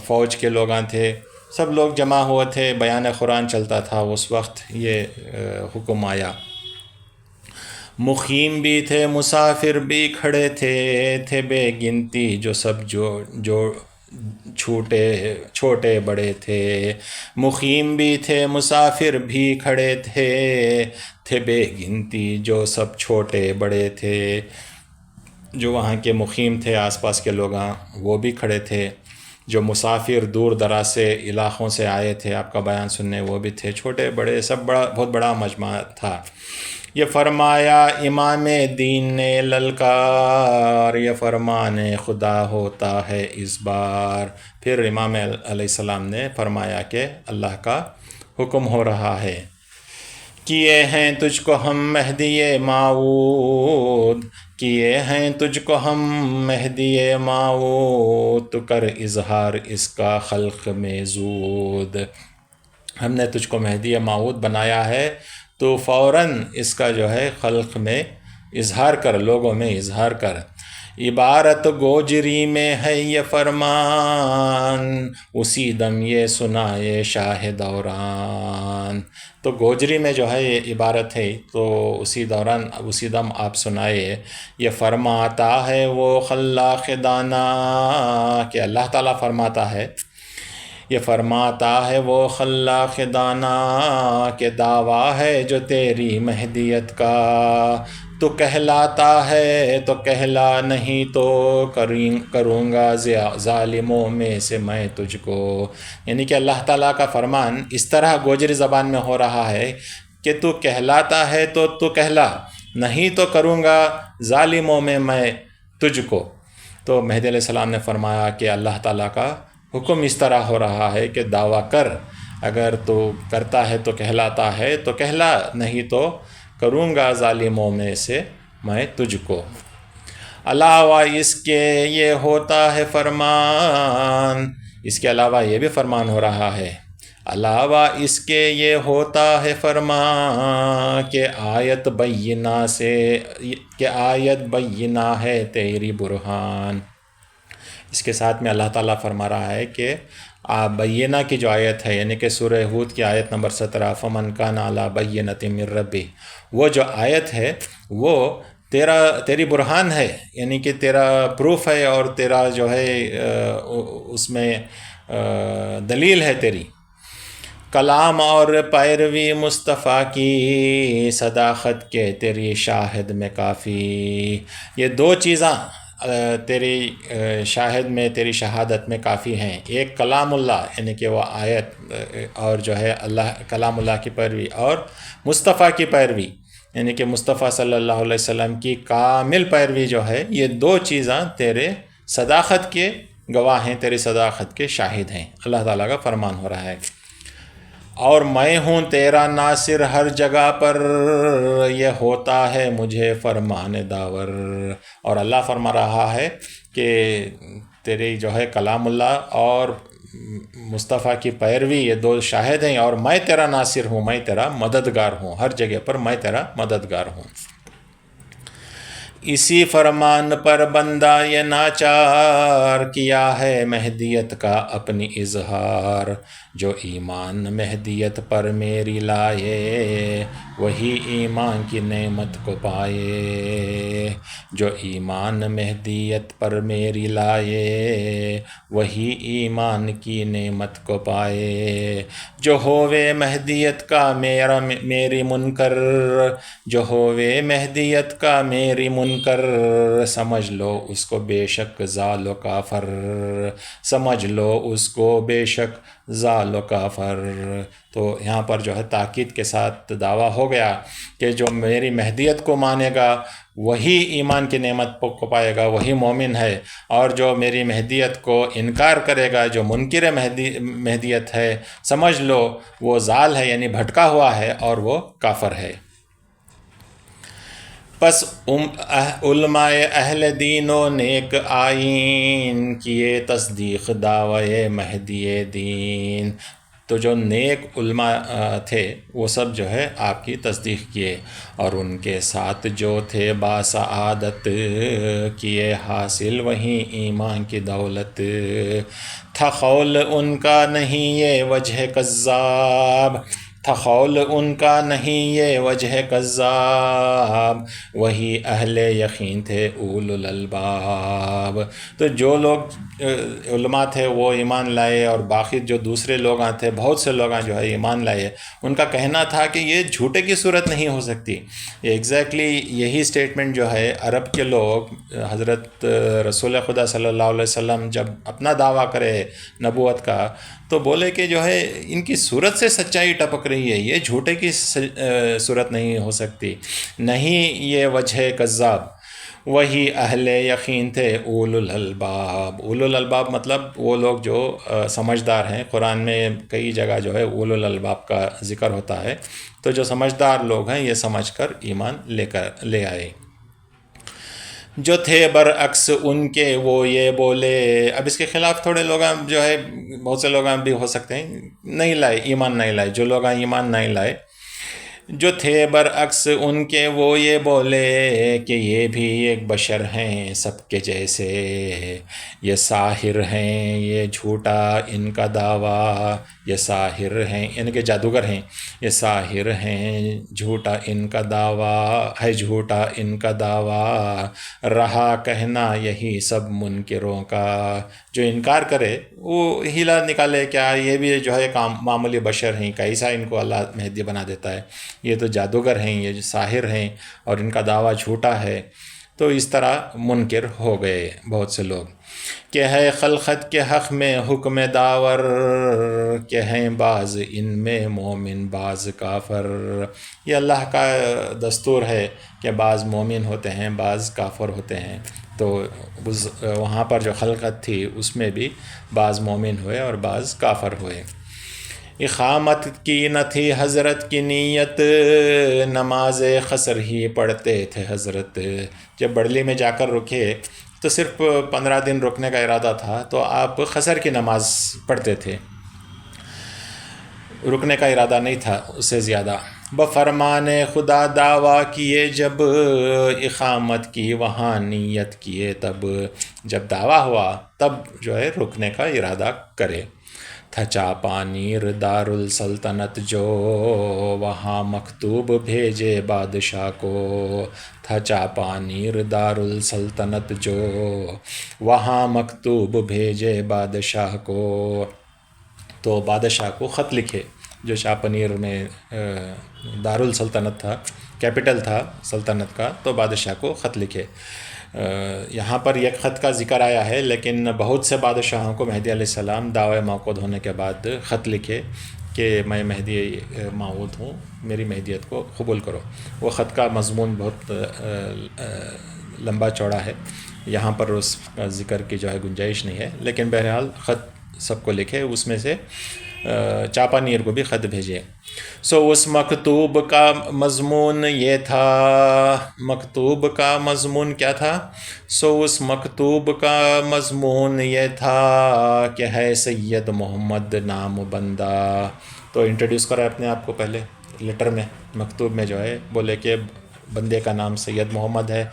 فوج کے لوگاں تھے، سب لوگ جمع ہوئے تھے، بیان قرآن چلتا تھا اس وقت یہ حکم آیا۔ مقیم بھی تھے مسافر بھی کھڑے تھے بے گنتی جو سب جو چھوٹے بڑے تھے۔ مقیم بھی تھے مسافر بھی کھڑے تھے بے گنتی جو سب چھوٹے بڑے تھے۔ جو وہاں کے مقیم تھے آس پاس کے لوگ وہ بھی کھڑے تھے، جو مسافر دور دراز سے علاقوں سے آئے تھے آپ کا بیان سننے وہ بھی تھے، چھوٹے بڑے سب بہت بڑا مجمع تھا۔ یہ فرمایا امام دین نے للکار، یہ فرمان خدا ہوتا ہے اس بار۔ پھر امام علیہ السلام نے فرمایا کہ اللہ کا حکم ہو رہا ہے، کیے ہیں تجھ کو ہم مہدی موعود، کیے ہیں تجھ کو ہم مہدی موعود، تو کر اظہار اس کا خلق میں زود۔ ہم نے تجھ کو مہدی موعود بنایا ہے تو فوراً اس کا جو ہے خلق میں اظہار کر، لوگوں میں اظہار کر۔ عبارت گوجری میں ہے یہ فرمان، اسی دم یہ سنائے شاہ دوران۔ تو گوجری میں جو ہے یہ عبارت ہے تو اسی دم آپ سنائے۔ یہ فرماتا ہے وہ خلاق دانا، کہ اللہ تعالیٰ فرماتا ہے، یہ فرماتا ہے وہ خلاق دانا کہ دعویٰ ہے جو تیری مہدیت کا، تو کہلاتا ہے تو کہلا، نہیں تو کروں گا ظالموں میں سے میں تجھ کو۔ یعنی کہ اللہ تعالیٰ کا فرمان اس طرح گوجری زبان میں ہو رہا ہے کہ تو کہلاتا ہے تو کہلا، نہیں تو کروں گا ظالموں میں میں تجھ کو۔ تو مہدی علیہ السلام نے فرمایا کہ اللہ تعالیٰ کا حکم اس طرح ہو رہا ہے کہ دعویٰ کر، اگر تو کرتا ہے تو کہلاتا ہے تو کہلا، نہیں تو کروں گا ظالموں میں سے میں تجھ کو۔ علاوہ اس کے یہ ہوتا ہے فرمان، اس کے علاوہ یہ بھی فرمان ہو رہا ہے، علاوہ اس کے یہ ہوتا ہے فرمان کہ آیت بینہ ہے تیری برہان۔ اس کے ساتھ میں اللہ تعالیٰ فرما رہا ہے کہ بینہ کی جو آیت ہے، یعنی کہ سورہ ہود کی آیت نمبر 17، فمن کان علی بینۃ من ربہ، وہ جو آیت ہے وہ تیری برہان ہے، یعنی کہ تیرا پروف ہے اور تیرا جو ہے اس میں دلیل ہے تیری۔ کلام اور پیروی مصطفیٰ کی صداقت کے تیری شاہد میں کافی۔ یہ دو چیزاں تیری شاہد میں، تیری شہادت میں کافی ہیں، ایک کلام اللہ یعنی کہ وہ آیت اور جو ہے اللہ کلام اللہ کی پیروی، اور مصطفیٰ کی پیروی یعنی کہ مصطفیٰ صلی اللہ علیہ وسلم کی کامل پیروی جو ہے، یہ دو چیزاں تیرے صداقت کے گواہ ہیں، تیری صداقت کے شاہد ہیں۔ اللہ تعالیٰ کا فرمان ہو رہا ہے، اور میں ہوں تیرا ناصر ہر جگہ پر، یہ ہوتا ہے مجھے فرمان داور۔ اور اللہ فرما رہا ہے کہ تیری جو ہے کلام اللہ اور مصطفیٰ کی پیروی، یہ دو شاہد ہیں، اور میں تیرا ناصر ہوں، میں تیرا مددگار ہوں، ہر جگہ پر میں تیرا مددگار ہوں۔ اسی فرمان پر بندہ یہ ناچار، کیا ہے مہدیت کا اپنی اظہار۔ جو ایمان مہدیت پر میری لائے، وہی ایمان کی نعمت کو پائے۔ جو ایمان مہدیت پر میری لائے، وہی ایمان کی نعمت کو پائے۔ جو ہووے مہدیت کا میری منکر، جو ہووے مہدیت کا میری منکر، سمجھ لو اس کو بے شک ضال و کافر، سمجھ لو اس کو بے شک ضال و کافر۔ تو یہاں پر جو ہے تاکید کے ساتھ دعویٰ ہو گیا کہ جو میری مہدیت کو مانے گا وہی ایمان کی نعمت کو پائے گا، وہی مومن ہے، اور جو میری مہدیت کو انکار کرے گا، جو منکر مہدیت ہے، سمجھ لو وہ ضال ہے یعنی بھٹکا ہوا ہے اور وہ کافر ہے۔ پس علماء اہل دین و نیک آئین، کیے تصدیق دعوی مہدی دین۔ تو جو نیک علماء تھے وہ سب جو ہے آپ کی تصدیق کیے، اور ان کے ساتھ جو تھے باسعادت کیے حاصل وہیں ایمان کی دولت، تھا قول ان کا نہیں یہ وجہ کذاب، تھا قول ان کا نہیں یہ وجہ کذاب، وہی اہل یقین تھے اولو الالباب۔ تو جو لوگ علماء تھے وہ ایمان لائے، اور باقی جو دوسرے لوگ تھے، بہت سے لوگ جو ہے ایمان لائے، ان کا کہنا تھا کہ یہ جھوٹے کی صورت نہیں ہو سکتی۔ ایگزیکٹلی یہی سٹیٹمنٹ جو ہے عرب کے لوگ حضرت رسول خدا صلی اللہ علیہ وسلم جب اپنا دعویٰ کرے نبوت کا، تو بولے کہ جو ہے ان کی صورت سے سچائی ٹپک رہی ہے، یہ جھوٹے کی صورت نہیں ہو سکتی، نہیں یہ وجہ کذاب، وہی اہل یقین تھے اولو الالباب۔ اولو الالباب مطلب وہ لوگ جو سمجھدار ہیں، قرآن میں کئی جگہ جو ہے اولو الالباب کا ذکر ہوتا ہے، تو جو سمجھدار لوگ ہیں یہ سمجھ کر ایمان لے آئے۔ جو تھے برعکس ان کے وہ یہ بولے، اب اس کے خلاف تھوڑے لوگ جو ہے، بہت سے لوگ بھی ہو سکتے ہیں نہیں لائے، ایمان نہیں لائے، جو لوگ ایمان نہیں لائے، جو تھے برعکس ان کے وہ یہ بولے کہ یہ بھی ایک بشر ہیں سب کے جیسے، یہ ساحر ہیں، یہ جھوٹا ان کا دعویٰ، یہ ساحر ہیں یعنی کہ جادوگر ہیں، یہ ساحر ہیں، جھوٹا ان کا دعویٰ ہے، جھوٹا ان کا دعویٰ، رہا کہنا یہی سب منکروں کا۔ جو انکار کرے وہ ہیلا نکالے، کیا یہ بھی جو ہے معمولی بشر ہیں، کیسا ان کو اللہ مہدی بنا دیتا ہے، یہ تو جادوگر ہیں، یہ جو ساحر ہیں، اور ان کا دعویٰ جھوٹا ہے۔ تو اس طرح منکر ہو گئے بہت سے لوگ۔ کہ ہے خلقت کے حق میں حکم داور، کہ ہیں بعض ان میں مومن بعض کافر۔ یہ اللہ کا دستور ہے کہ بعض مومن ہوتے ہیں، بعض کافر ہوتے ہیں۔ تو وہاں پر جو خلقت تھی اس میں بھی بعض مومن ہوئے اور بعض کافر ہوئے۔ اقامت کی نہ تھی حضرت کی نیت، نماز قصر ہی پڑھتے تھے حضرت۔ جب بڑھلی میں جا کر رکے تو صرف 15 دن رکنے کا ارادہ تھا، تو آپ قصر کی نماز پڑھتے تھے، رکنے کا ارادہ نہیں تھا اس سے زیادہ۔ بفرمان خدا دعویٰ کیے جب، اقامت کی وہاں نیت کیے تب، جب دعویٰ ہوا تب جو ہے رکنے کا ارادہ کرے۔ تھا چاپانیر دارالسلطنت جو، وہاں مکتوب بھیجے بادشاہ کو، تھا چاپانیر دارالسلطنت جو، وہاں مکتوب بھیجے بادشاہ کو۔ تو بادشاہ کو خط لکھے، جو چاپانیر میں دارالسلطنت تھا، کیپٹل تھا سلطنت کا، تو بادشاہ کو خط لکھے۔ یہاں پر ایک خط کا ذکر آیا ہے، لیکن بہت سے بادشاہوں کو مہدی علیہ السلام دعوی موعود ہونے کے بعد خط لکھے کہ میں مہدی موعود ہوں، میری مہدیت کو قبول کرو۔ وہ خط کا مضمون بہت لمبا چوڑا ہے، یہاں پر اس کا ذکر کی جو ہے گنجائش نہیں ہے، لیکن بہرحال خط سب کو لکھے، اس میں سے چاپانیر کو بھی خط بھیجے۔ سو اس مکتوب کا مضمون یہ تھا، مکتوب کا مضمون کیا تھا؟ سو اس مکتوب کا مضمون یہ تھا کہ ہے سید محمد نام بندہ۔ تو انٹروڈیوس کرا اپنے آپ کو پہلے لیٹر میں، مکتوب میں جو ہے بولے کہ بندے کا نام سید محمد ہے،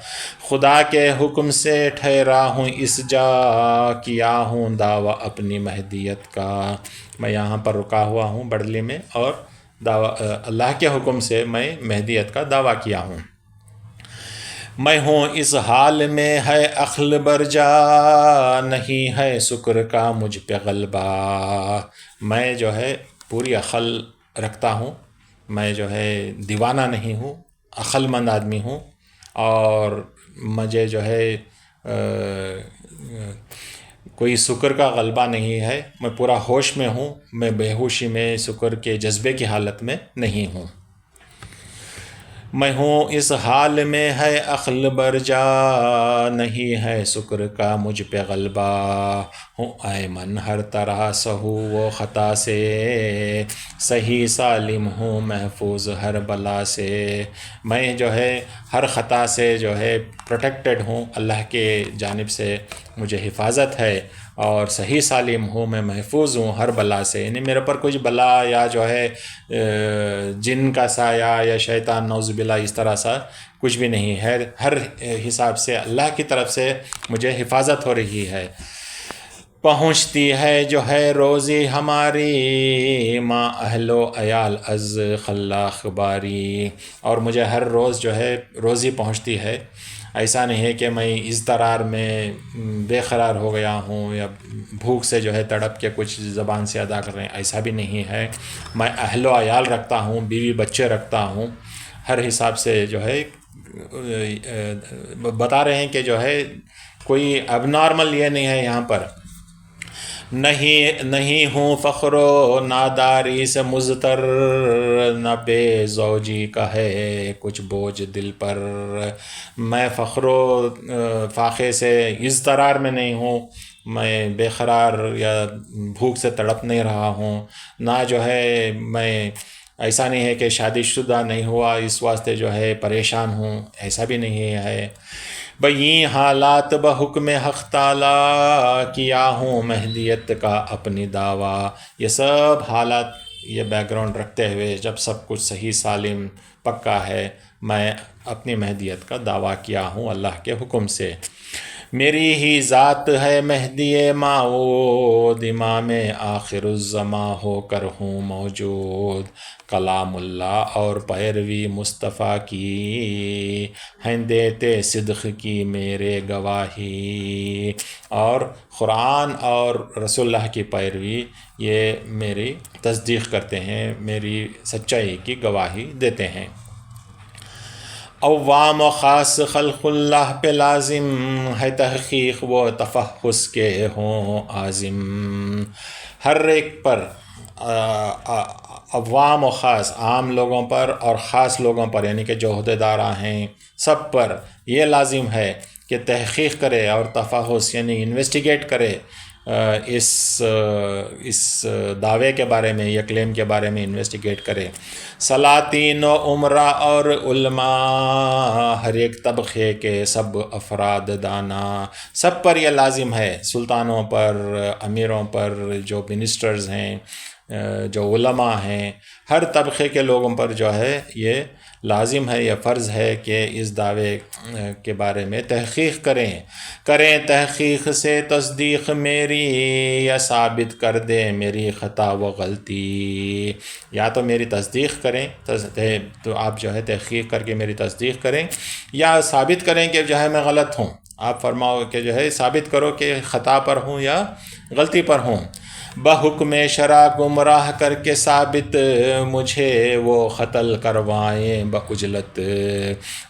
خدا کے حکم سے ٹھہرا ہوں اس جا، کیا ہوں دعویٰ اپنی مہدیت کا۔ میں یہاں پر رکا ہوا ہوں بڑھلی میں، اور اللہ کے حکم سے میں مہدیت کا دعویٰ کیا ہوں۔ میں ہوں اس حال میں ہے عقل برجا، نہیں ہے شکر کا مجھ پہ غلبہ۔ میں جو ہے پوری عقل رکھتا ہوں، میں جو ہے دیوانہ نہیں ہوں، عقل مند آدمی ہوں، اور مجھے جو ہے کوئی شکر کا غلبہ نہیں ہے، میں پورا ہوش میں ہوں، میں بے ہوشی میں شکر کے جذبے کی حالت میں نہیں ہوں۔ میں ہوں اس حال میں ہے عقل برجا، نہیں ہے شکر کا مجھ پہ غلبہ۔ ہوں ایمن ہر طرح سہو و خطا سے، صحیح سالم ہوں محفوظ ہر بلا سے۔ میں جو ہے ہر خطا سے جو ہے پروٹیکٹڈ ہوں، اللہ کے جانب سے مجھے حفاظت ہے، اور صحیح سالم ہوں، میں محفوظ ہوں ہر بلا سے، یعنی میرے پر کچھ بلا یا جو ہے جن کا سایہ یا شیطان نعوذ باللہ اس طرح سا کچھ بھی نہیں ہے، ہر حساب سے اللہ کی طرف سے مجھے حفاظت ہو رہی ہے۔ پہنچتی ہے جو ہے روزی ہماری، ماں اہل و عیال از خلاق باری، اور مجھے ہر روز جو ہے روزی پہنچتی ہے۔ ایسا نہیں ہے کہ میں اضطرار میں بے قرار ہو گیا ہوں یا بھوک سے جو ہے تڑپ کے کچھ زبان سے ادا کر رہے ہیں، ایسا بھی نہیں ہے۔ میں اہل و عیال رکھتا ہوں، بیوی بچے رکھتا ہوں، ہر حساب سے جو ہے بتا رہے ہیں کہ جو ہے کوئی اب نارمل یہ نہیں ہے یہاں پر۔ نہیں ہوں فخر و ناداری سے مضطر، نہ بے زوجی کا ہے کچھ بوجھ دل پر۔ میں فخر و فاقے سے اضطرار میں نہیں ہوں، میں بے قرار یا بھوک سے تڑپ نہیں رہا ہوں، نہ جو ہے میں ایسا نہیں ہے کہ شادی شدہ نہیں ہوا اس واسطے جو ہے پریشان ہوں، ایسا بھی نہیں ہے۔ بھئی حالات بحکم حق تعالیٰ، کیا ہوں مہدیت کا اپنی دعویٰ۔ یہ سب حالات یہ بیک گراؤنڈ رکھتے ہوئے جب سب کچھ صحیح سالم پکا ہے، میں اپنی مہدیت کا دعویٰ کیا ہوں اللہ کے حکم سے۔ میری ہی ذات ہے مہدی موعود، امام آخر الزماں ہو کر ہوں موجود۔ کلام اللہ اور پیروی مصطفیٰ کی، ہیں دیتے صدق کی میرے گواہی۔ اور قرآن اور رسول اللہ کی پیروی یہ میری تصدیق کرتے ہیں، میری سچائی کی گواہی دیتے ہیں۔ عوام و خاص خلق اللہ پہ لازم ہے تحقیق و تفحص کے ہوں عازم۔ ہر ایک پر عوام و خاص، عام لوگوں پر اور خاص لوگوں پر، یعنی کہ جو عہدیدار ہیں سب پر یہ لازم ہے کہ تحقیق کرے اور تفحص یعنی انویسٹیگیٹ کرے اس دعوے کے بارے میں، یہ کلیم کے بارے میں انویسٹیگیٹ کرے۔ سلاطین و عمرا اور علماء، ہر ایک طبقے کے سب افراد دانا، سب پر یہ لازم ہے، سلطانوں پر، امیروں پر، جو منسٹرز ہیں، جو علماء ہیں، ہر طبقے کے لوگوں پر جو ہے یہ لازم ہے، یہ فرض ہے کہ اس دعوے کے بارے میں تحقیق کریں تحقیق سے تصدیق میری، یا ثابت کر دے میری خطا و غلطی۔ یا تو میری تصدیق کریں، تو آپ جو ہے تحقیق کر کے میری تصدیق کریں، یا ثابت کریں کہ جو ہے میں غلط ہوں، آپ فرماؤ کہ جو ہے ثابت کرو کہ خطا پر ہوں یا غلطی پر ہوں۔ بحکم شرع گمراہ کر کے ثابت مجھے وہ قتل کروائیں بعجلت،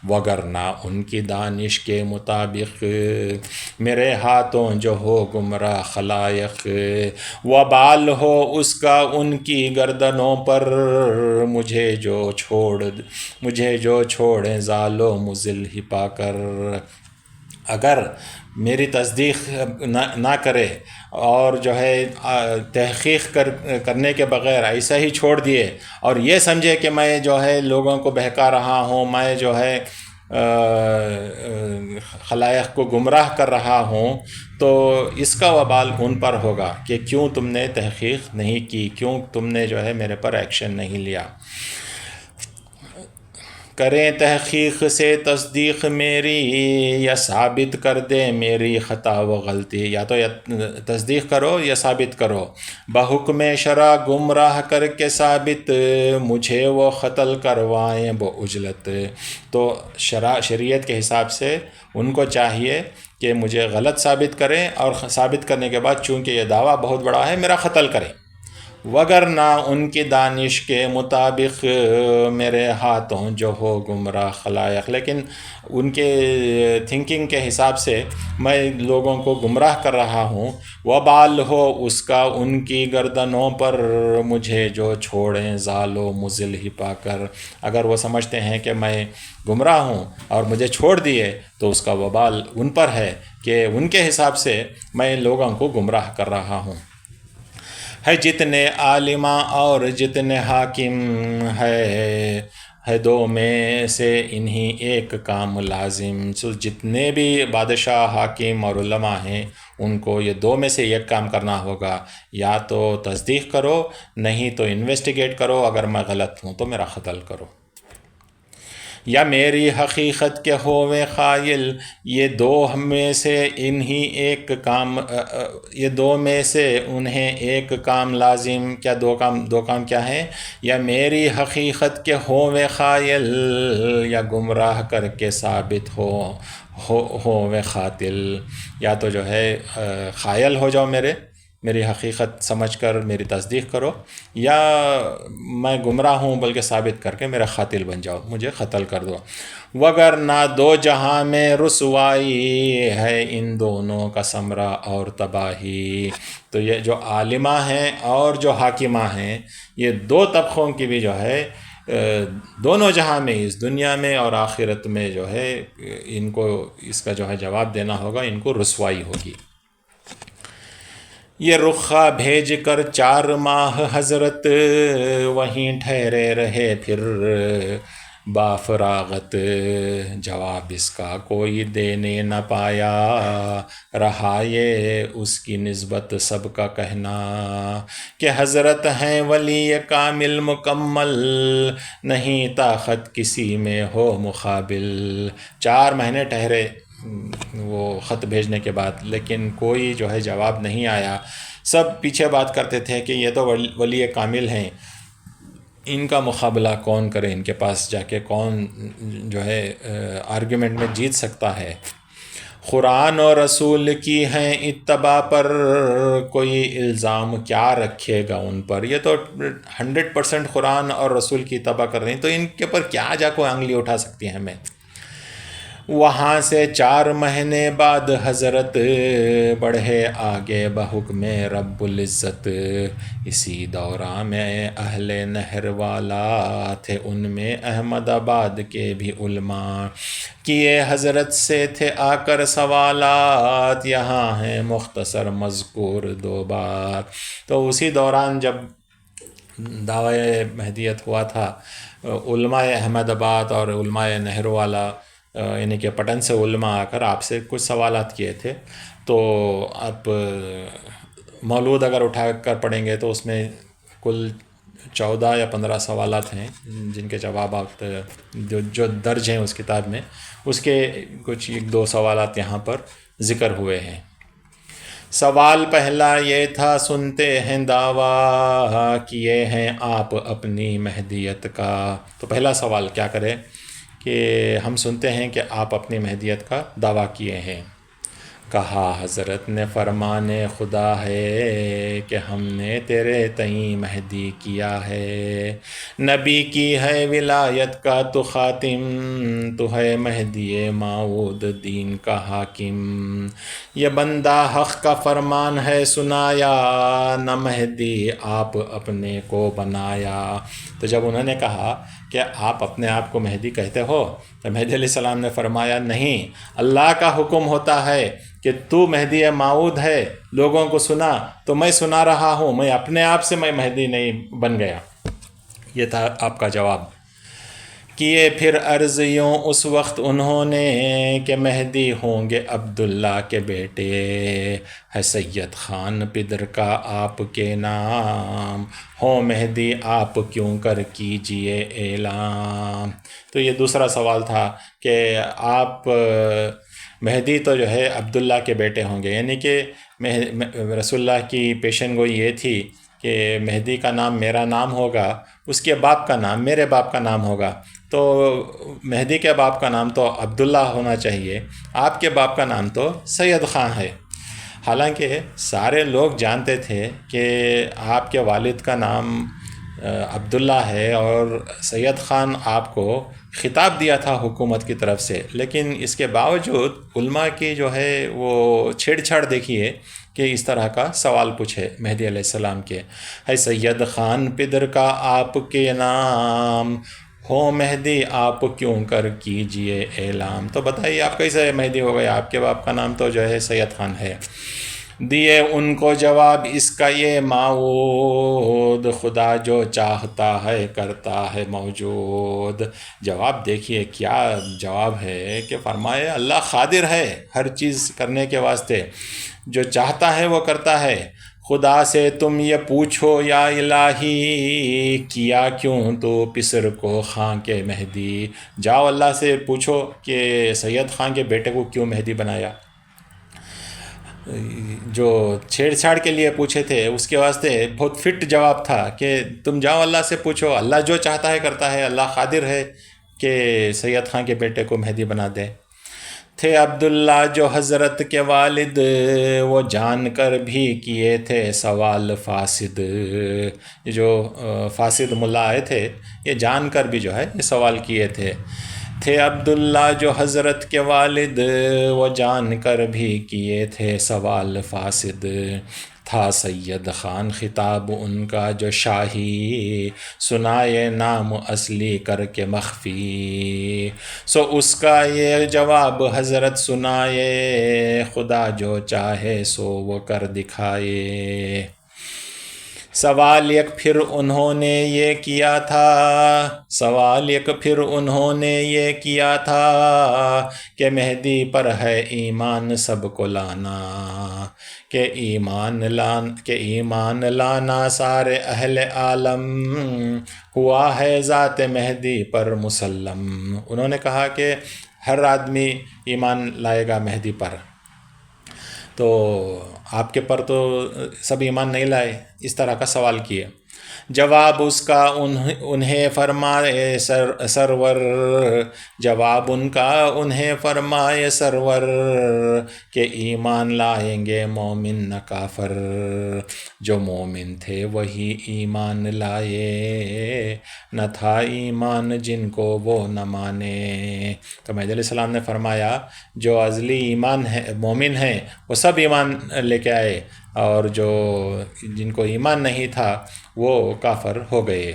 وگرنہ ان کی دانش کے مطابق میرے ہاتھوں جو ہو گمراہ خلائق، وبال ہو اس کا ان کی گردنوں پر، مجھے جو چھوڑیں زال و مضل ہی پا کر۔ اگر میری تصدیق نہ کرے اور جو ہے تحقیق کرنے کے بغیر ایسا ہی چھوڑ دیے اور یہ سمجھے کہ میں جو ہے لوگوں کو بہکا رہا ہوں، میں جو ہے خلائق کو گمراہ کر رہا ہوں، تو اس کا وبال ان پر ہوگا کہ کیوں تم نے تحقیق نہیں کی، کیوں تم نے جو ہے میرے پر ایکشن نہیں لیا۔ کریں تحقیق سے تصدیق میری، یا ثابت کر دے میری خطا و غلطی، یا تو تصدیق کرو یا ثابت کرو۔ بحکم شرع گمراہ کر کے ثابت مجھے وہ قتل کروائیں بعجلت۔ تو شریعت کے حساب سے ان کو چاہیے کہ مجھے غلط ثابت کریں، اور ثابت کرنے کے بعد چونکہ یہ دعویٰ بہت بڑا ہے میرا قتل کریں، وگرنہ ان کی دانش کے مطابق میرے ہاتھوں جو ہو گمراہ خلائق۔ لیکن ان کے تھنکنگ کے حساب سے میں لوگوں کو گمراہ کر رہا ہوں، وبال ہو اس کا ان کی گردنوں پر، مجھے جو چھوڑیں زال و مضل ہی پا کر۔ اگر وہ سمجھتے ہیں کہ میں گمراہ ہوں اور مجھے چھوڑ دیے تو اس کا وبال ان پر ہے کہ ان کے حساب سے میں لوگوں کو گمراہ کر رہا ہوں۔ ہے جتنے عالماں اور جتنے حاکم، ہے دو میں سے انہی ایک کام لازم۔ سو جتنے بھی بادشاہ، حاکم اور علماء ہیں ان کو یہ دو میں سے ایک کام کرنا ہوگا، یا تو تصدیق کرو، نہیں تو انویسٹیگیٹ کرو، اگر میں غلط ہوں تو میرا قتل کرو۔ یا میری حقیقت کے ہووے قائل، یہ دو میں سے انہی ایک کام، یہ دو میں سے انہیں ایک کام لازم، کیا دو کام کیا ہیں؟ یا میری حقیقت کے ہووے قائل، یا گمراہ کر کے ثابت ہووے قاتل، یا تو جو ہے قائل ہو جاؤ میری حقیقت سمجھ کر میری تصدیق کرو، یا میں گمراہ ہوں بلکہ ثابت کر کے میرا قاتل بن جاؤ، مجھے قتل کر دو۔ وگرنہ دو جہاں میں رسوائی ہے ان دونوں کا ثمرہ اور تباہی۔ تو یہ جو عالمہ ہیں اور جو حاکمہ ہیں، یہ دو طبقوں کی بھی جو ہے دونوں جہاں میں، اس دنیا میں اور آخرت میں جو ہے ان کو اس کا جو ہے جواب دینا ہوگا، ان کو رسوائی ہوگی۔ یہ رخا بھیج کر 4 ماہ حضرت وہیں ٹھہرے رہے، پھر بافراغت جواب اس کا کوئی دینے نہ پایا، رہا یہ اس کی نسبت سب کا کہنا کہ حضرت ہیں ولی کامل مکمل، نہیں طاقت کسی میں ہو مقابل۔ 4 مہینے ٹھہرے وہ خط بھیجنے کے بعد، لیکن کوئی جو ہے جواب نہیں آیا۔ سب پیچھے بات کرتے تھے کہ یہ تو ولی کامل ہیں، ان کا مقابلہ کون کرے، ان کے پاس جا کے کون جو ہے آرگیومنٹ میں جیت سکتا ہے۔ قرآن اور رسول کی ہیں اتباع پر، کوئی الزام کیا رکھے گا ان پر، یہ تو 100% قرآن اور رسول کی اتباع کر رہے ہیں، تو ان کے پر کیا جا کو انگلی اٹھا سکتی ہیں ہمیں۔ وہاں سے 4 مہینے بعد حضرت بڑھے آگے بحکم رب العزت، اسی دورہ میں اہل نہر والا تھے، ان میں احمد آباد کے بھی علماء، کیے حضرت سے تھے آ کر سوالات، یہاں ہیں مختصر مذکور 2 بات۔ تو اسی دوران جب دعوی مہدیت ہوا تھا، علماء احمد آباد اور علماء نہر والا یعنی کہ پٹن سے علماء آ کر آپ سے کچھ سوالات کیے تھے، تو آپ مولود اگر اٹھا کر پڑھیں گے تو اس میں کل 14 یا 15 سوالات ہیں، جن کے جوابات جو درج ہیں اس کتاب میں، اس کے کچھ 1-2 سوالات یہاں پر ذکر ہوئے ہیں۔ سوال پہلا یہ تھا، سنتے ہیں دعویٰ کیے ہیں آپ اپنی مہدیت کا۔ تو پہلا سوال کیا کرے کہ ہم سنتے ہیں کہ آپ اپنی مہدیت کا دعویٰ کیے ہیں۔ کہا حضرت نے فرمان خدا ہے کہ ہم نے تیرے تئیں مہدی کیا ہے، نبی کی ہے ولایت کا تو خاتم، تو ہے مہدی موعود دین کا حاکم، یہ بندہ حق کا فرمان ہے سنایا، نہ مہدی آپ اپنے کو بنایا۔ تو جب انہوں نے کہا کہ آپ اپنے آپ کو مہدی کہتے ہو، تو مہدی علیہ السلام نے فرمایا نہیں، اللہ کا حکم ہوتا ہے کہ تو مہدی موعود ہے، لوگوں کو سنا، تو میں سنا رہا ہوں، میں اپنے آپ سے میں مہدی نہیں بن گیا۔ یہ تھا آپ کا جواب۔ کیے پھر عرض یوں اس وقت انہوں نے کہ مہدی ہوں گے عبداللہ کے بیٹے، ہے سید خان پدر کا آپ کے نام، ہو مہدی آپ کیوں کر کیجئے اعلام۔ تو یہ دوسرا سوال تھا کہ آپ مہدی تو جو ہے عبداللہ کے بیٹے ہوں گے، یعنی کہ رسول اللہ کی پیشن گوئی یہ تھی کہ مہدی کا نام میرا نام ہوگا، اس کے باپ کا نام میرے باپ کا نام ہوگا، تو مہدی کے باپ کا نام تو عبداللہ ہونا چاہیے، آپ کے باپ کا نام تو سید خان ہے۔ حالانکہ سارے لوگ جانتے تھے کہ آپ کے والد کا نام عبداللہ ہے، اور سید خان آپ کو خطاب دیا تھا حکومت کی طرف سے، لیکن اس کے باوجود علماء کی جو ہے وہ چھیڑ چھاڑ دیکھیے کہ اس طرح کا سوال پوچھے مہدی علیہ السلام کے، ہے سید خان پدر کا آپ کے نام، ہو مہدی آپ کیوں کر کیجئے اعلام۔ تو بتائیے آپ کیسے مہدی ہو گئے، آپ کے باپ کا نام تو جو ہے سید خان ہے۔ دیے ان کو جواب اس کا یہ موعود، خدا جو چاہتا ہے کرتا ہے موجود۔ جواب دیکھیے کیا جواب ہے کہ فرمائے اللہ قادر ہے ہر چیز کرنے کے واسطے، جو چاہتا ہے وہ کرتا ہے. خدا سے تم یہ پوچھو یا الہی کیا کیوں تو پسر کو خاں کے مہدی. جاؤ اللہ سے پوچھو کہ سید خان کے بیٹے کو کیوں مہدی بنایا. جو چھیڑ چھاڑ کے لیے پوچھے تھے اس کے واسطے بہت فٹ جواب تھا کہ تم جاؤ اللہ سے پوچھو, اللہ جو چاہتا ہے کرتا ہے, اللہ قادر ہے کہ سید خان کے بیٹے کو مہدی بنا دے. تھے عبداللہ جو حضرت کے والد, وہ جان کر بھی کیے تھے سوال فاسد. یہ جو فاسد ملا آئے تھے یہ جان کر بھی جو ہے یہ سوال کیے تھے. تھے عبداللہ جو حضرت کے والد, وہ جان کر بھی کیے تھے سوال فاسد. تھا سید خان خطاب ان کا جو شاہی, سنائے نام اصلی کر کے مخفی. سو اس کا یہ جواب حضرت سنائے, خدا جو چاہے سو وہ کر دکھائے. سوال یک پھر انہوں نے یہ کیا تھا, سوال یک پھر انہوں نے یہ کیا تھا کہ مہدی پر ہے ایمان سب کو لانا. کہ ایمان لانا سارے اہل عالم, ہوا ہے ذات مہدی پر مسلم. انہوں نے کہا کہ ہر آدمی ایمان لائے گا مہدی پر, تو آپ کے پر تو سب ایمان نہیں لائے, اس طرح کا سوال کیے. جواب اس کا انہیں فرمائے سرور, جواب ان کا انہیں فرمائے سرور کہ ایمان لائیں گے مومن نہ کافر. جو مومن تھے وہی ایمان لائے, نہ تھا ایمان جن کو وہ نہ مانے. تو مہدی علیہ السلام نے فرمایا جو ازلی ایمان ہے مومن ہیں وہ سب ایمان لے کے آئے, اور جو جن کو ایمان نہیں تھا وہ کافر ہو گئے.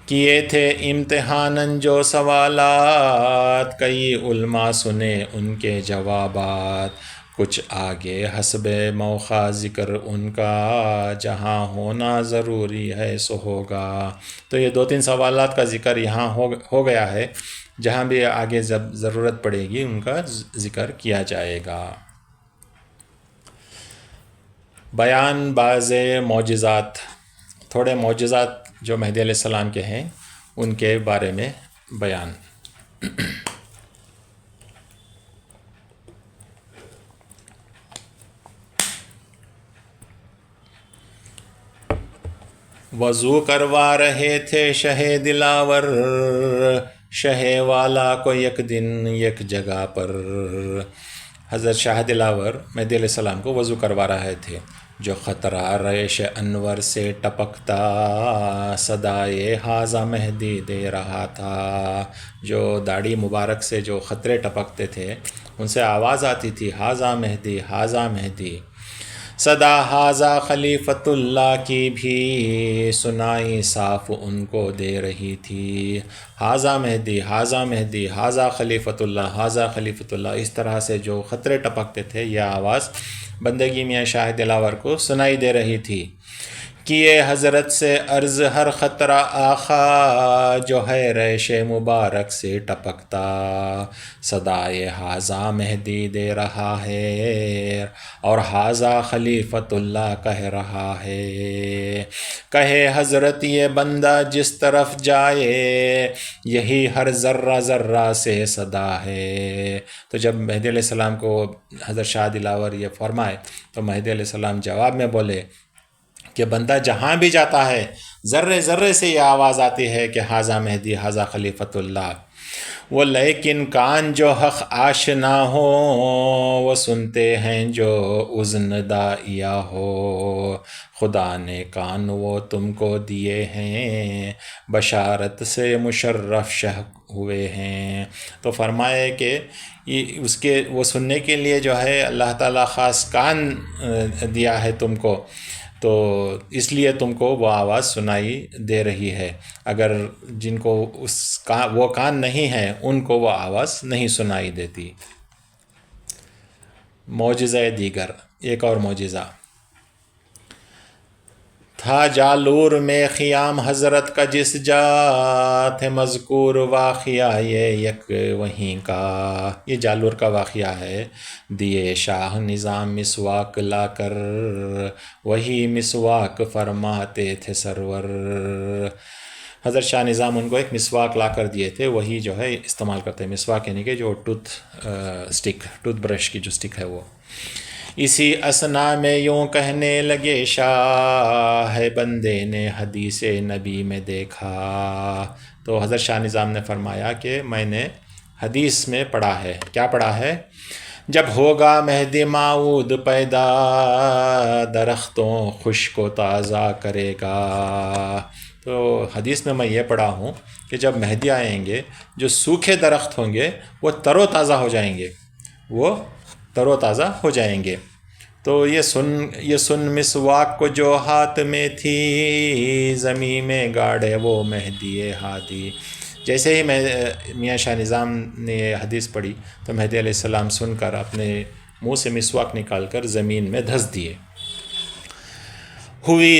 کیے تھے امتحاناً جو سوالات, کئی علماء سنے ان کے جوابات. کچھ آگے حسب موقع ذکر ان کا, جہاں ہونا ضروری ہے سو ہوگا. تو یہ 2-3 سوالات کا ذکر یہاں ہو گیا ہے, جہاں بھی آگے جب ضرورت پڑے گی ان کا ذکر کیا جائے گا. بیان بعض معجزات, تھوڑے معجزات جو مہدی علیہ السلام کے ہیں ان کے بارے میں بیان. وضو کروا رہے تھے شہ دلاور, شہ والا کو یک دن یک جگہ پر. حضرت شاہ دلاور مہدی علیہ السلام کو وضو کروا رہے تھے. جو خطرہ ریش انور سے ٹپکتا, صدائے حاضہ مہدی دے رہا تھا. جو داڑھی مبارک سے جو خطرے ٹپکتے تھے ان سے آواز آتی تھی حاضہ مہدی حاضہ مہدی. صدا حاضہ خلیفۃ اللہ کی بھی سنائی صاف ان کو دے رہی تھی. حاضہ مہدی حاضہ مہدی حاضہ خلیفۃ اللہ حاضہ خلیفۃ اللہ, اس طرح سے جو خطرے ٹپکتے تھے یہ آواز بندگی میاں شاہ دلاور کو سنائی دے رہی تھی. کیے حضرت سے عرض ہر خطرہ آخا, جو ہے ریش مبارک سے ٹپکتا. صدائے حاضہ مہدی دے رہا ہے, اور حاضہ خلیفۃ اللہ کہہ رہا ہے. کہے حضرت یہ بندہ جس طرف جائے, یہی ہر ذرہ ذرہ سے صدا ہے. تو جب مہدی علیہ السلام کو حضرت شاہ دلاور یہ فرمائے تو مہدی علیہ السلام جواب میں بولے کہ بندہ جہاں بھی جاتا ہے ذرے ذرے سے یہ آواز آتی ہے کہ حاضہ مہدی حاضہ خلیفۃ اللہ. وہ لیکن کان جو حق آشنا ہو, وہ سنتے ہیں جو اذن داعیہ ہو. خدا نے کان وہ تم کو دیے ہیں, بشارت سے مشرف شہ ہوئے ہیں. تو فرمائے کہ اس کے وہ سننے کے لیے جو ہے اللہ تعالیٰ خاص کان دیا ہے تم کو, تو اس لیے تم کو وہ آواز سنائی دے رہی ہے. اگر جن کو وہ کان نہیں ہے ان کو وہ آواز نہیں سنائی دیتی. معجزہ دیگر, ایک اور معجزہ. تھا جالور میں خیام حضرت کا جس جا تھے مذکور واقعہ یہ یک وہیں کا. یہ جالور کا واقعہ ہے. دیے شاہ نظام مسواک لا کر وہی مسواک فرماتے تھے سرور. حضرت شاہ نظام ان کو ایک مسواک لا کر دیے تھے، وہی جو ہے استعمال کرتے ہیں. مسواک یعنی کہ جو ٹوتھ برش کی جو اسٹک ہے وہ. اسی اسنا میں یوں کہنے لگے شاہ بندے نے حدیث نبی میں دیکھا. تو حضرت شاہ نظام نے فرمایا کہ میں نے حدیث میں پڑھا ہے. کیا پڑھا ہے؟ جب ہوگا مہدی موعود پیدا درختوں خشک و تازہ کرے گا. تو حدیث میں یہ پڑھا ہوں کہ جب مہدی آئیں گے جو سوکھے درخت ہوں گے وہ تر و تازہ ہو جائیں گے، وہ تر و تازہ ہو جائیں گے. تو یہ سن مسواک کو جو ہاتھ میں تھی زمین میں گاڑے وہ مہدی ہادی. جیسے ہی میاں شاہ نظام نے یہ حدیث پڑھی تو مہدی علیہ السلام سن کر اپنے منہ سے مسواک نکال کر زمین میں دھس دیے. ہوئی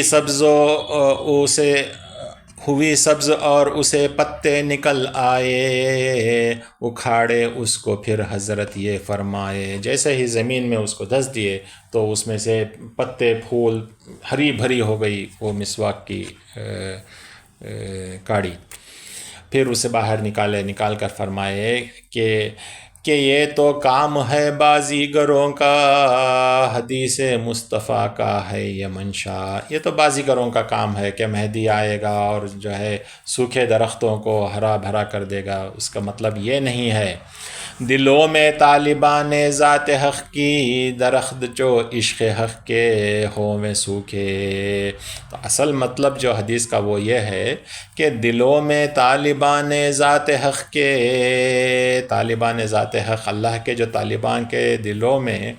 سبز اور اسے پتے نکل آئے اکھاڑے اس کو پھر حضرت یہ فرمائے. جیسے ہی زمین میں اس کو دھس دیے تو اس میں سے پتے پھول ہری بھری ہو گئی وہ مسواک کی کاڑی. پھر اسے باہر نکال کر فرمائے کہ یہ تو کام ہے بازیگروں کا حدیث مصطفیٰ کا ہے یہ منشا. یہ تو بازیگروں کا کام ہے کہ مہدی آئے گا اور جو ہے سوکھے درختوں کو ہرا بھرا کر دے گا. اس کا مطلب یہ نہیں ہے. دلوں میں طالبان ذات حق کی درخت جو عشق حق کے ہوویں سوکھے. تو اصل مطلب جو حدیث کا وہ یہ ہے کہ دلوں میں طالبان ذات حق حق اللہ کے جو طالبان کے دلوں میں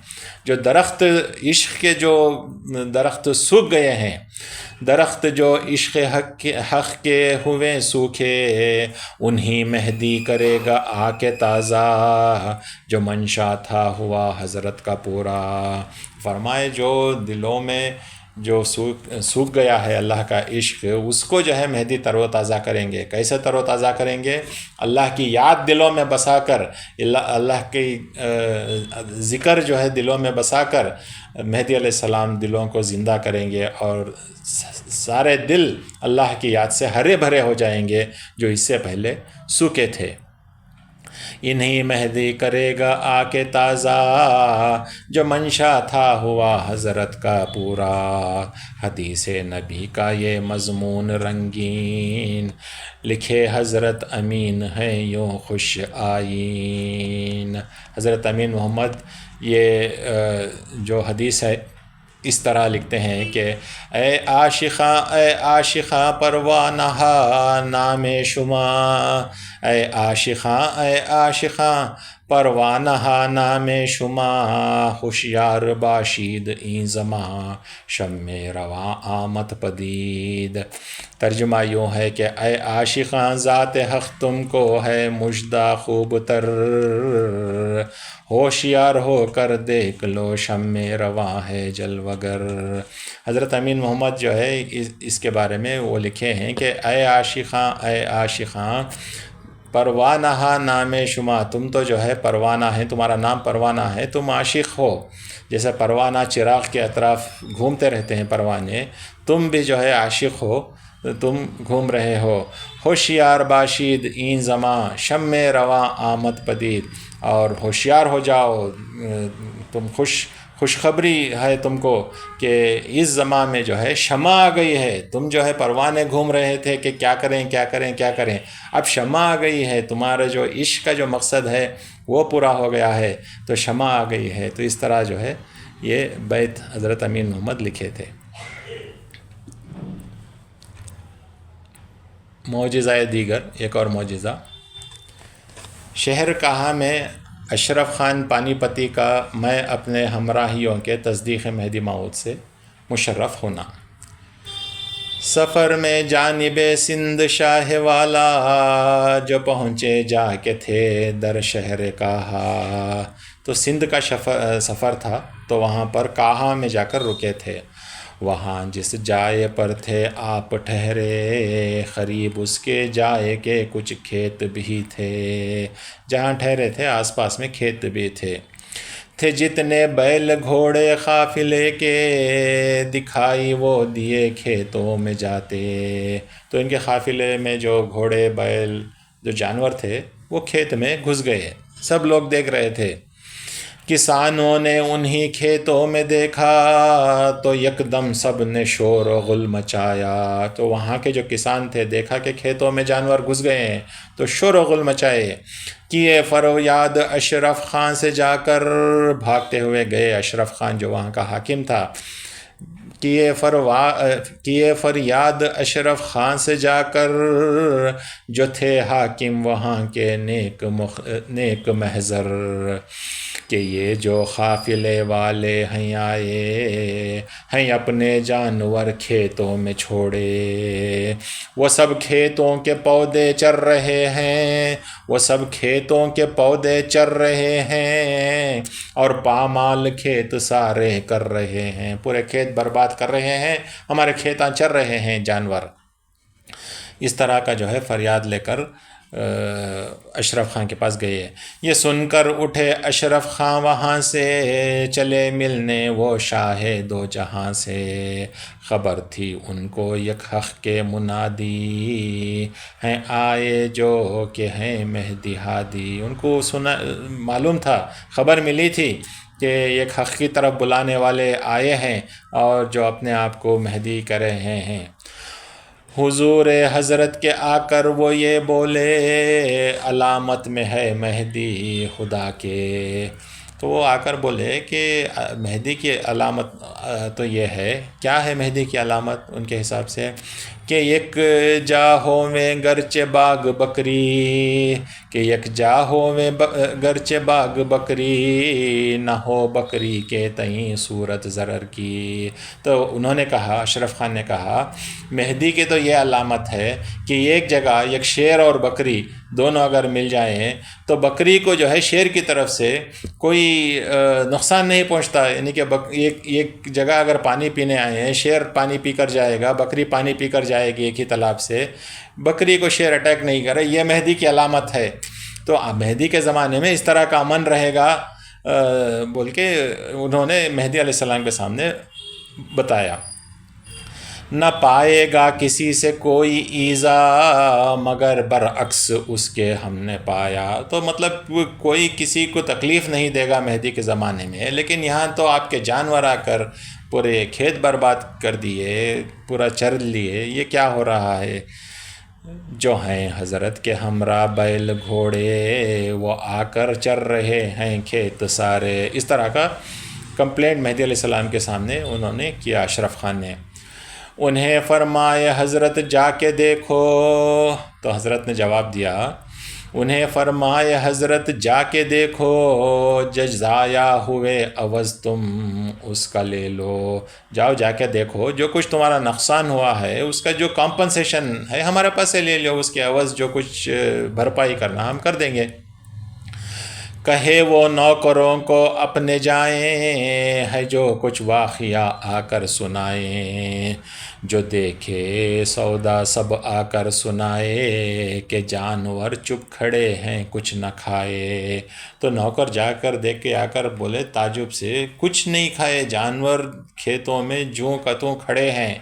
جو درخت عشق کے جو درخت سوکھ گئے ہیں، درخت جو عشق حق کے ہوئے سوکھے انہی مہدی کرے گا آ کے تازہ جو منشا تھا ہوا حضرت کا پورا. فرمائے جو دلوں میں جو سوکھ گیا ہے اللہ کا عشق، اس کو جو ہے مہدی تر و تازہ کریں گے. کیسے تر و تازہ کریں گے؟ اللہ کی یاد دلوں میں بسا کر، اللہ کی ذکر جو ہے دلوں میں بسا کر مہدی علیہ السلام دلوں کو زندہ کریں گے اور سارے دل اللہ کی یاد سے ہرے بھرے ہو جائیں گے جو اس سے پہلے سوکھے تھے. انہی مہدی کرے گا آ کے تازہ جو منشا تھا ہوا حضرت کا پورا. حدیث نبی کا یہ مضمون رنگین لکھے حضرت امین ہیں یوں خوش آئین. حضرت امین محمد یہ جو حدیث ہے اس طرح لکھتے ہیں کہ اے عاشقاں پروانہ نام شما، اے عاشقاں پروانہ نام شما، ہوشیار باشید این زماں شم رواں آمد پدید. ترجمہ یوں ہے کہ اے عاشقاں ذات حق تم کو ہے مژدہ خوب تر، ہوشیار ہو کر دیکھ لو شم رواں ہے جلوگر. حضرت امین محمد جو ہے اس کے بارے میں وہ لکھے ہیں کہ اے عاشقاں پروانہ نام شما، تم تو جو ہے پروانہ ہیں، تمہارا نام پروانہ ہے، تم عاشق ہو. جیسے پروانہ چراغ کے اطراف گھومتے رہتے ہیں پروانے، تم بھی جو ہے عاشق ہو، تم گھوم رہے ہو. ہوشیار باشید این زماں شم رواں آمد پدید، اور ہوشیار ہو جاؤ، تم خوشخبری ہے تم کو کہ اس زماں میں جو ہے شمع آ گئی ہے. تم جو ہے پروانے گھوم رہے تھے کہ کیا کریں، اب شمع آ گئی ہے. تمہارا جو عشق کا جو مقصد ہے وہ پورا ہو گیا ہے تو شمع آ گئی ہے. تو اس طرح جو ہے یہ بیت حضرت امین محمد لکھے تھے. معجزہ دیگر، ایک اور معجزہ. شہر کہا میں اشرف خان پانی پتی کا میں اپنے ہمراہیوں کے تصدیق مہدی موعود سے مشرف ہونا. سفر میں جانب سندھ شاہ والا جو پہنچے جا کے تھے در شہر کہا. تو سندھ کا سفر تھا تو وہاں پر کہا میں جا کر رکے تھے. وہاں جس جائے پر تھے آپ ٹھہرے، قریب اس کے جائے کے کچھ کھیت بھی تھے۔ جہاں ٹھہرے تھے آس پاس میں کھیت بھی تھے جتنے بیل گھوڑے قافلے کے، دکھائی وہ دیے کھیتوں میں جاتے۔ تو ان کے قافلے میں جو گھوڑے بیل جو جانور تھے وہ کھیت میں گھس گئے، سب لوگ دیکھ رہے تھے۔ کسانوں نے انہی کھیتوں میں دیکھا، تو یکدم سب نے شور و غل مچایا۔ تو وہاں کے جو کسان تھے دیکھا کہ کھیتوں میں جانور گھس گئے ہیں تو شور و غل مچائے۔ کیے فریاد اشرف خان سے جا کر، بھاگتے ہوئے گئے اشرف خان جو وہاں کا حاکم تھا، کیے فریاد اشرف خان سے جا کر، جو تھے حاکم وہاں کے نیک محضر، کہ یہ جو قافلے والے ہیں آئے ہیں اپنے جانور کھیتوں میں چھوڑے، وہ سب کھیتوں کے پودے چر رہے ہیں، وہ سب کھیتوں کے پودے چر رہے ہیں، اور پامال کھیت سارے کر رہے ہیں، پورے کھیت برباد کر رہے ہیں، ہمارے کھیتاں چر رہے ہیں جانور۔ اس طرح کا جو ہے فریاد لے کر اشرف خان کے پاس گئے۔ یہ سن کر اٹھے اشرف خان وہاں سے، چلے ملنے وہ شاہ دو جہاں سے، خبر تھی ان کو یک حق کے منادی، ہیں آئے جو کہ ہیں مہدی ہادی۔ ان کو معلوم تھا، خبر ملی تھی کہ ایک حق کی طرف بلانے والے آئے ہیں اور جو اپنے آپ کو مہدی کر رہے ہیں۔ حضور حضرت کے آ کر وہ یہ بولے، علامت میں ہے مہدی خدا کے۔ تو وہ آ کر بولے کہ مہدی کی علامت تو یہ ہے، کیا ہے مہدی کی علامت ان کے حساب سے، کہ یک جا ہوویں گرچہ باغ بکری، کہ یک جا ہوویں گرچہ باغ بکری، نہ ہو بکری کے تئیں صورت ضرر کی۔ تو انہوں نے کہا، اشرف خان نے کہا، مہدی کی تو یہ علامت ہے کہ ایک جگہ ایک شیر اور بکری دونوں اگر مل جائیں تو بکری کو جو ہے شیر کی طرف سے کوئی نقصان نہیں پہنچتا، یعنی کہ ایک جگہ اگر پانی پینے آئے ہیں، شیر پانی پی کر جائے گا، بکری پانی پی کر جائے گی ایک ہی تالاب سے، بکری کو شیر اٹیک نہیں کرے، یہ مہدی کی علامت ہے۔ تو مہدی کے زمانے میں اس طرح کا امن رہے گا بول کے انہوں نے مہدی علیہ السلام کے سامنے بتایا۔ نہ پائے گا کسی سے کوئی ایذا، مگر برعکس اس کے ہم نے پایا۔ تو مطلب کوئی کسی کو تکلیف نہیں دے گا مہدی کے زمانے میں، لیکن یہاں تو آپ کے جانور آ کر پورے کھیت برباد کر دیے، پورا چر لیے، یہ کیا ہو رہا ہے۔ جو ہیں حضرت کے ہمراہ بیل گھوڑے، وہ آ کر چر رہے ہیں کھیت سارے۔ اس طرح کا کمپلینٹ مہدی علیہ السلام کے سامنے انہوں نے کیا اشرف خان نے۔ انہیں فرمائے حضرت جا کے دیکھو، تو حضرت نے جواب دیا، انہیں فرمائے حضرت جا کے دیکھو، جزایا ہوئے عوض تم اس کا لے لو۔ جاؤ جا کے دیکھو، جو کچھ تمہارا نقصان ہوا ہے اس کا جو کمپنسیشن ہے ہمارے پاس سے لے لو، اس کے عوض جو کچھ بھرپائی کرنا ہم کر دیں گے۔ کہے وہ نوکروں کو اپنے جائیں، ہے جو کچھ واقعہ آ کر سنائیں، جو دیکھے سودا سب آ کر سنائے، کہ جانور چپ کھڑے ہیں کچھ نہ کھائے۔ تو نوکر جا کر دیکھ کے آ کر بولے تعجب سے، کچھ نہیں کھائے، جانور کھیتوں میں جوں کا توں کھڑے ہیں۔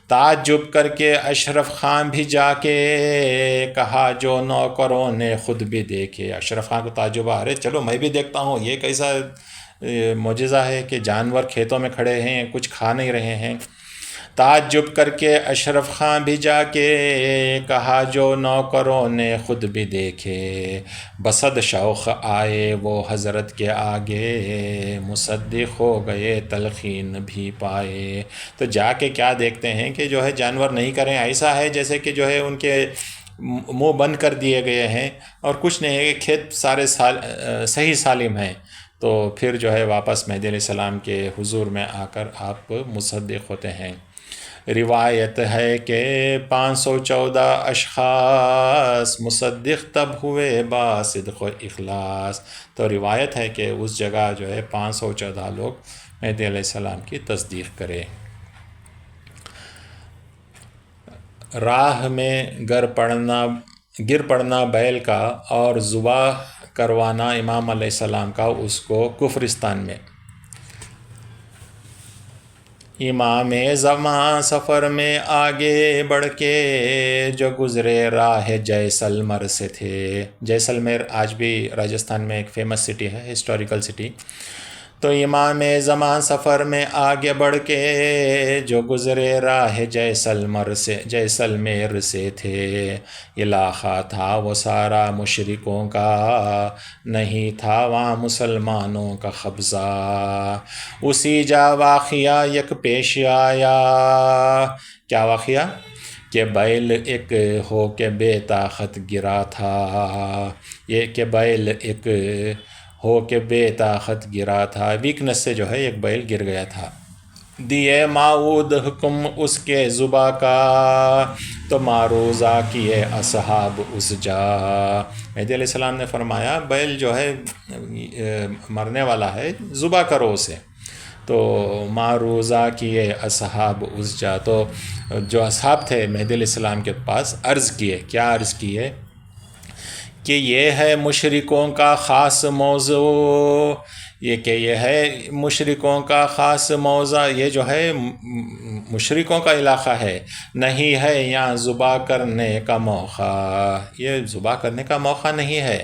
تعجب کر کے اشرف خان بھی جا کے کہا، جو نوکروں نے خود بھی دیکھے۔ اشرف خان کو تعجب آ رہے، چلو میں بھی دیکھتا ہوں، یہ کیسا معجزہ ہے کہ جانور کھیتوں میں کھڑے ہیں کچھ کھا نہیں رہے ہیں۔ تعجب کر کے اشرف خان بھی جا کے کہا، جو نوکروں نے خود بھی دیکھے۔ بصد شوق آئے وہ حضرت کے آگے، مصدق ہو گئے تلقین بھی پائے۔ تو جا کے کیا دیکھتے ہیں کہ جو ہے جانور نہیں کریں، ایسا ہے جیسے کہ جو ہے ان کے منہ بند کر دیے گئے ہیں اور کچھ نہیں ہے، کھیت سارے صحیح سالم ہیں۔ تو پھر جو ہے واپس مہدی علیہ السلام کے حضور میں آ کر آپ مصدق ہوتے ہیں۔ روایت ہے کہ 514 اشخاص مصدق تب ہوئے با صدق و اخلاص۔ تو روایت ہے کہ اس جگہ جو ہے 514 لوگ مہدی علیہ السلام کی تصدیق کرے۔ راہ میں گر پڑنا بیل کا اور ذبح کروانا امام علیہ السلام کا اس کو کفرستان میں۔ امام زمان سفر میں آگے بڑھ کے جو گزرے راہ جیسلمر سے تھے۔ جیسلمیر آج بھی راجستھان میں ایک فیمس سٹی ہے، ہسٹوریکل سٹی۔ تو امام زمان سفر میں آگے بڑھ کے جو گزرے راہ جیسلمیر سے تھے۔ علاقہ تھا وہ سارا مشرکوں کا، نہیں تھا وہاں مسلمانوں کا قبضہ۔ اسی جا واقعہ یک پیش آیا، کیا واقعہ؟ کہ بیل ایک ہو کے بے طاقت گرا تھا، یہ کہ بیل ایک ہو کے بے طاقت گرا تھا، ویکنس سے جو ہے ایک بیل گر گیا تھا۔ دیے معود حکم اس کے ذبح کا، تو معروضہ کیے اصحاب اس جا۔ مہدی علیہ السلام نے فرمایا بیل جو ہے مرنے والا ہے، ذبح کرو اسے۔ تو معروضہ کیے اصحاب اس جا، تو جو اصحاب تھے مہدی علیہ السلام کے پاس عرض کیے، کیا عرض کیے؟ کہ یہ ہے مشرکوں کا خاص موضوع، یہ ہے مشرکوں کا خاص موضع، یہ جو ہے مشرکوں کا علاقہ ہے، نہیں ہے یہاں ذبح کرنے کا موقع، یہ ذبح کرنے کا موقع نہیں ہے۔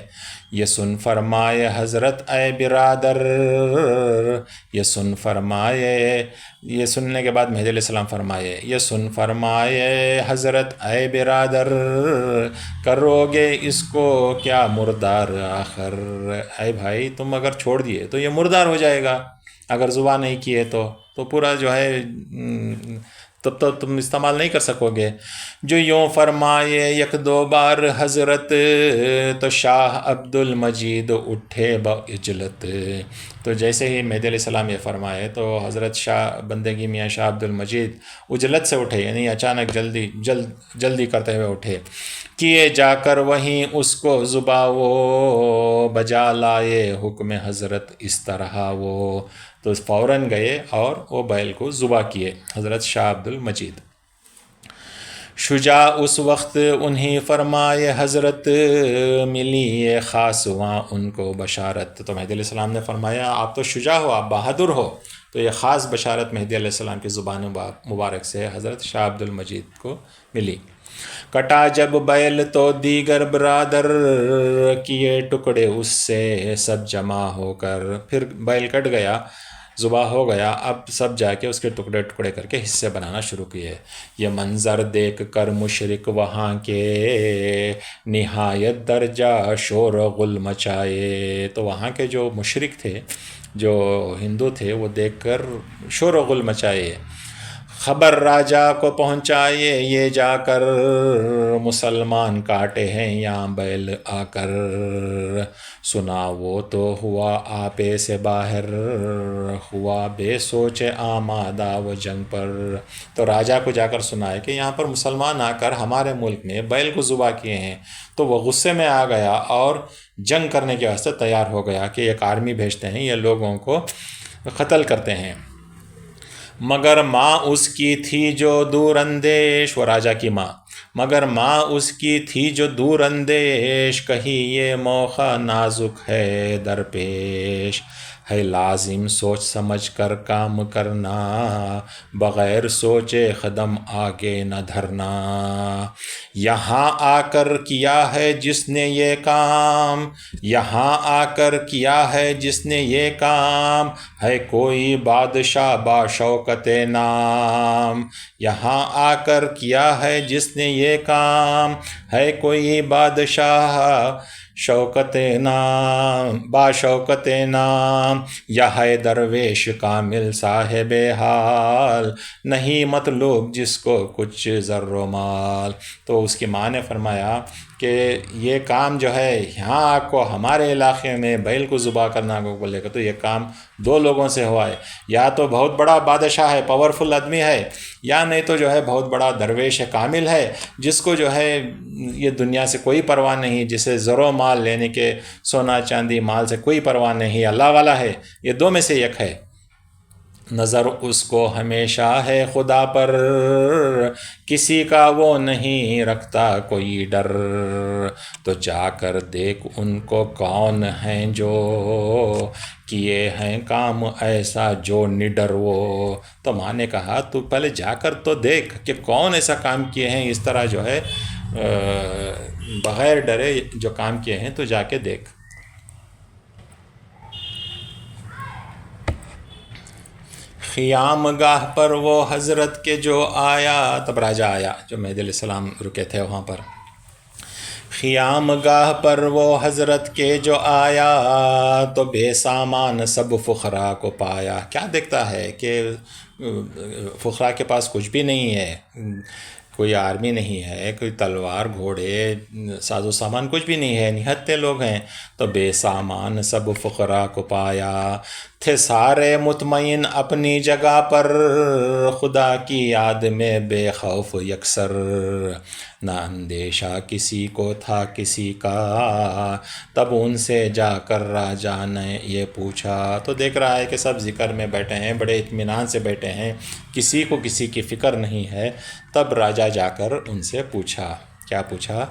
یہ سن فرمائے حضرت اے برادر، یہ سن فرمائے، یہ سننے کے بعد مہدی علیہ السلام فرمائے، یہ سن فرمائے حضرت اے برادر، کرو گے اس کو کیا مردار آخر؟ اے بھائی تم اگر چھوڑ دیے تو یہ مردار ہو جائے گا، اگر ذبح نہیں کیے تو پورا جو ہے تب تو تم استعمال نہیں کر سکو گے۔ جو یوں فرمائے یک دو بار حضرت، تو شاہ عبد المجید اٹھے بعجلت۔ تو جیسے ہی مہدی علیہ السلام یہ فرمائے تو حضرت شاہ بندگی میاں شاہ عبد المجید عجلت سے اٹھے، یعنی اچانک جلدی کرتے ہوئے اٹھے۔ کیے جا کر وہیں اس کو ذبح، وہ بجا لائے حکم حضرت اس طرح وہ، تو فوراً گئے اور وہ بیل کو ذبح کیے حضرت شاہ عبد المجید۔ شجاع اس وقت انہیں فرمائے حضرت، ملی یہ خاص وہاں ان کو بشارت۔ تو مہدی علیہ السلام نے فرمایا آپ تو شجاع ہو، آپ بہادر ہو، تو یہ خاص بشارت مہدی علیہ السلام کی زبان مبارک سے حضرت شاہ عبد المجید کو ملی۔ کٹا جب بیل تو دیگر برادر، کیے ٹکڑے اس سے سب جمع ہو کر۔ پھر بیل کٹ گیا، ذبح ہو گیا، اب سب جا کے اس کے ٹکڑے ٹکڑے کر کے حصے بنانا شروع کیے۔ یہ منظر دیکھ کر مشرک وہاں کے، نہایت درجہ شور و غل مچائے۔ تو وہاں کے جو مشرک تھے، جو ہندو تھے، وہ دیکھ کر شور و غل مچائے۔ خبر راجہ کو پہنچائے یہ جا کر، مسلمان کاٹے ہیں یہاں بیل آ کر۔ سنا وہ تو ہوا آپے سے باہر، ہوا بے سوچے آمادہ وہ جنگ پر۔ تو راجہ کو جا کر سنا ہے کہ یہاں پر مسلمان آ کر ہمارے ملک میں بیل کو ذبح کیے ہیں، تو وہ غصے میں آ گیا اور جنگ کرنے کے واسطے تیار ہو گیا کہ ایک آرمی بھیجتے ہیں، یہ لوگوں کو قتل کرتے ہیں۔ مگر ماں اس کی تھی جو دور اندیش، وہ راجہ کی ماں، مگر ماں اس کی تھی جو دور اندیش، کہی یہ موقع نازک ہے درپیش، ہے لازم سوچ سمجھ کر کام کرنا، بغیر سوچے قدم آگے نہ دھرنا۔ یہاں آ کر کیا ہے جس نے یہ کام، یہاں آ کر کیا ہے جس نے یہ کام، ہے کوئی بادشاہ باشوکت نام۔ یہاں آ کر کیا ہے جس نے یہ کام، ہے کوئی بادشاہ شوکت نام، باشوکت نام، یا ہے درویش کامل صاحب حال، نہیں مطلوب جس کو کچھ زر و مال۔ تو اس کی ماں نے فرمایا کہ یہ کام جو ہے یہاں آپ کو ہمارے علاقے میں بیل کو ذبح کرنا کو بولے گا، تو یہ کام دو لوگوں سے ہوا ہے، یا تو بہت بڑا بادشاہ ہے، پاورفل آدمی ہے، یا نہیں تو جو ہے بہت بڑا درویش کامل ہے، جس کو جو ہے یہ دنیا سے کوئی پرواہ نہیں، جسے زر و مال لینے کے سونا چاندی مال سے کوئی پرواہ نہیں، اللہ والا ہے، یہ دو میں سے ایک ہے۔ نظر اس کو ہمیشہ ہے خدا پر، کسی کا وہ نہیں رکھتا کوئی ڈر، تو جا کر دیکھ ان کو کون ہیں جو کیے ہیں کام ایسا جو نڈر وہ۔ تو ماں نے کہا تو پہلے جا کر تو دیکھ کہ کون ایسا کام کیے ہیں اس طرح جو ہے بغیر ڈرے جو کام کیے ہیں، تو جا کے دیکھ۔ خیام گاہ پر وہ حضرت کے جو آیا، تب راجہ آیا جو مہدی علیہ السلام رکے تھے وہاں پر۔ خیام گاہ پر وہ حضرت کے جو آیا، تو بے سامان سب فقراء کو پایا۔ کیا دیکھتا ہے کہ فقراء کے پاس کچھ بھی نہیں ہے، کوئی آرمی نہیں ہے، کوئی تلوار گھوڑے ساز و سامان کچھ بھی نہیں ہے، نہتے لوگ ہیں۔ تو بے سامان سب فقراء کو پایا، تھے سارے مطمئن اپنی جگہ پر، خدا کی یاد میں بے خوف یکسر، نہ اندیشہ کسی کو تھا کسی کا، تب ان سے جا کر راجہ نے یہ پوچھا۔ تو دیکھ رہا ہے کہ سب ذکر میں بیٹھے ہیں، بڑے اطمینان سے بیٹھے ہیں، کسی کو کسی کی فکر نہیں ہے۔ تب راجہ جا کر ان سے پوچھا، کیا پوچھا؟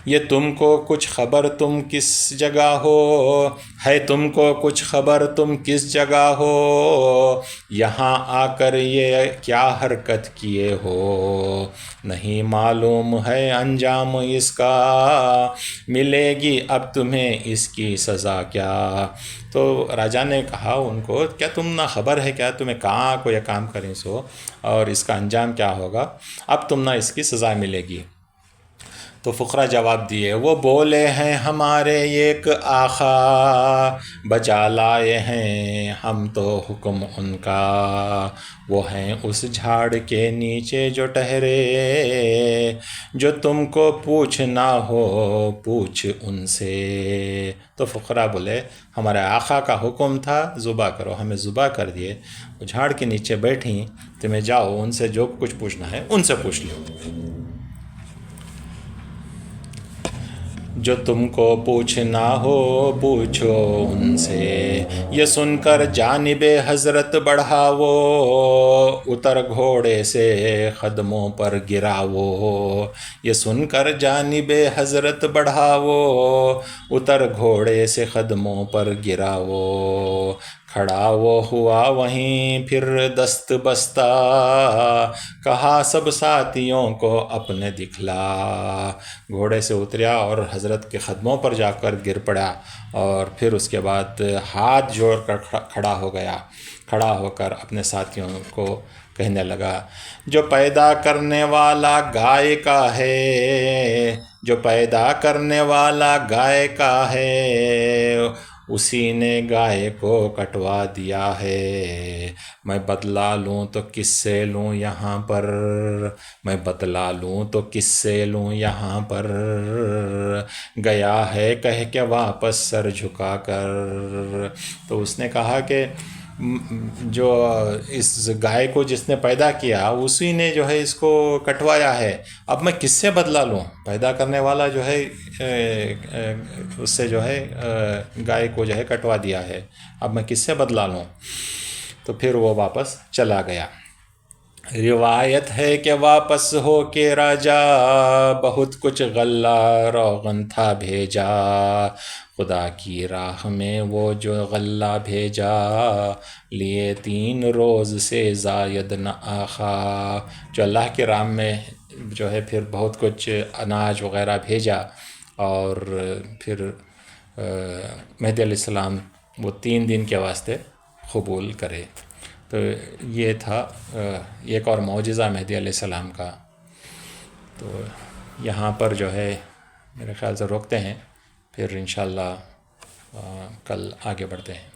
یہ تم کو کچھ خبر تم کس جگہ ہو، ہے تم کو کچھ خبر تم کس جگہ ہو، یہاں آ کر یہ کیا حرکت کیے ہو، نہیں معلوم ہے انجام اس کا، ملے گی اب تمہیں اس کی سزا کیا۔ تو راجہ نے کہا ان کو، کیا تم نہ خبر ہے کیا تمہیں کہاں کو یہ کام کریں سو، اور اس کا انجام کیا ہوگا، اب تم نہ اس کی سزا ملے گی۔ تو فقراء جواب دیے، وہ بولے ہیں ہمارے ایک آقا، بجا لائے ہیں ہم تو حکم ان کا، وہ ہیں اس جھاڑ کے نیچے جو ٹہرے، جو تم کو پوچھنا ہو پوچھ ان سے۔ تو فقراء بولے ہمارے آقا کا حکم تھا ذبح کرو، ہمیں ذبح کر دیے، وہ جھاڑ کے نیچے بیٹھیں، تمہیں جاؤ ان سے جو کچھ پوچھنا ہے ان سے پوچھ لو، جو تم کو پوچھنا ہو پوچھو ان سے۔ یہ سن کر جانب حضرت بڑھا وہ، اتر گھوڑے سے قدموں پر گرا وہ، یہ سن کر جانب حضرت بڑھا وہ، اتر گھوڑے سے قدموں پر گرا وہ، کھڑا وہ ہوا وہیں پھر دست بستہ، کہا سب ساتھیوں کو اپنے دکھلا، گھوڑے سے اتریا اور حضرت کے قدموں پر جا کر گر پڑا، اور پھر اس کے بعد ہاتھ جوڑ کر کھڑا ہو گیا، کھڑا ہو کر اپنے ساتھیوں کو کہنے لگا، جو پیدا کرنے والا گائے کا ہے، جو پیدا کرنے والا گائے کا ہے، اسی نے گائے کو کٹوا دیا ہے، میں بدلا لوں تو کس سے لوں یہاں پر، میں بدلا لوں تو کس سے لوں یہاں پر، گیا ہے کہہ کے واپس سر جھکا کر۔ تو اس نے کہا کہ جو اس گائے کو جس نے پیدا کیا اسی نے جو ہے اس کو کٹوایا ہے، اب میں کس سے بدلا لوں، پیدا کرنے والا جو ہے اس سے جو ہے گائے کو جو ہے کٹوا دیا ہے، اب میں کس سے بدلا لوں۔ تو پھر وہ واپس چلا گیا۔ روایت ہے کہ واپس ہو کے راجہ بہت کچھ غلہ روغن تھا بھیجا، خدا کی راہ میں وہ جو غلہ بھیجا، لیے 3 روز سے زائد نہ آخا، جو اللہ کی راہ میں جو ہے پھر بہت کچھ اناج وغیرہ بھیجا، اور پھر مہدی علیہ السلام وہ 3 دن کے واسطے قبول کرے۔ تو یہ تھا ایک اور معجزہ مہدی علیہ السلام کا۔ تو یہاں پر جو ہے میرے خیال سے روکتے ہیں، پھر انشاءاللہ کل آگے بڑھتے ہیں۔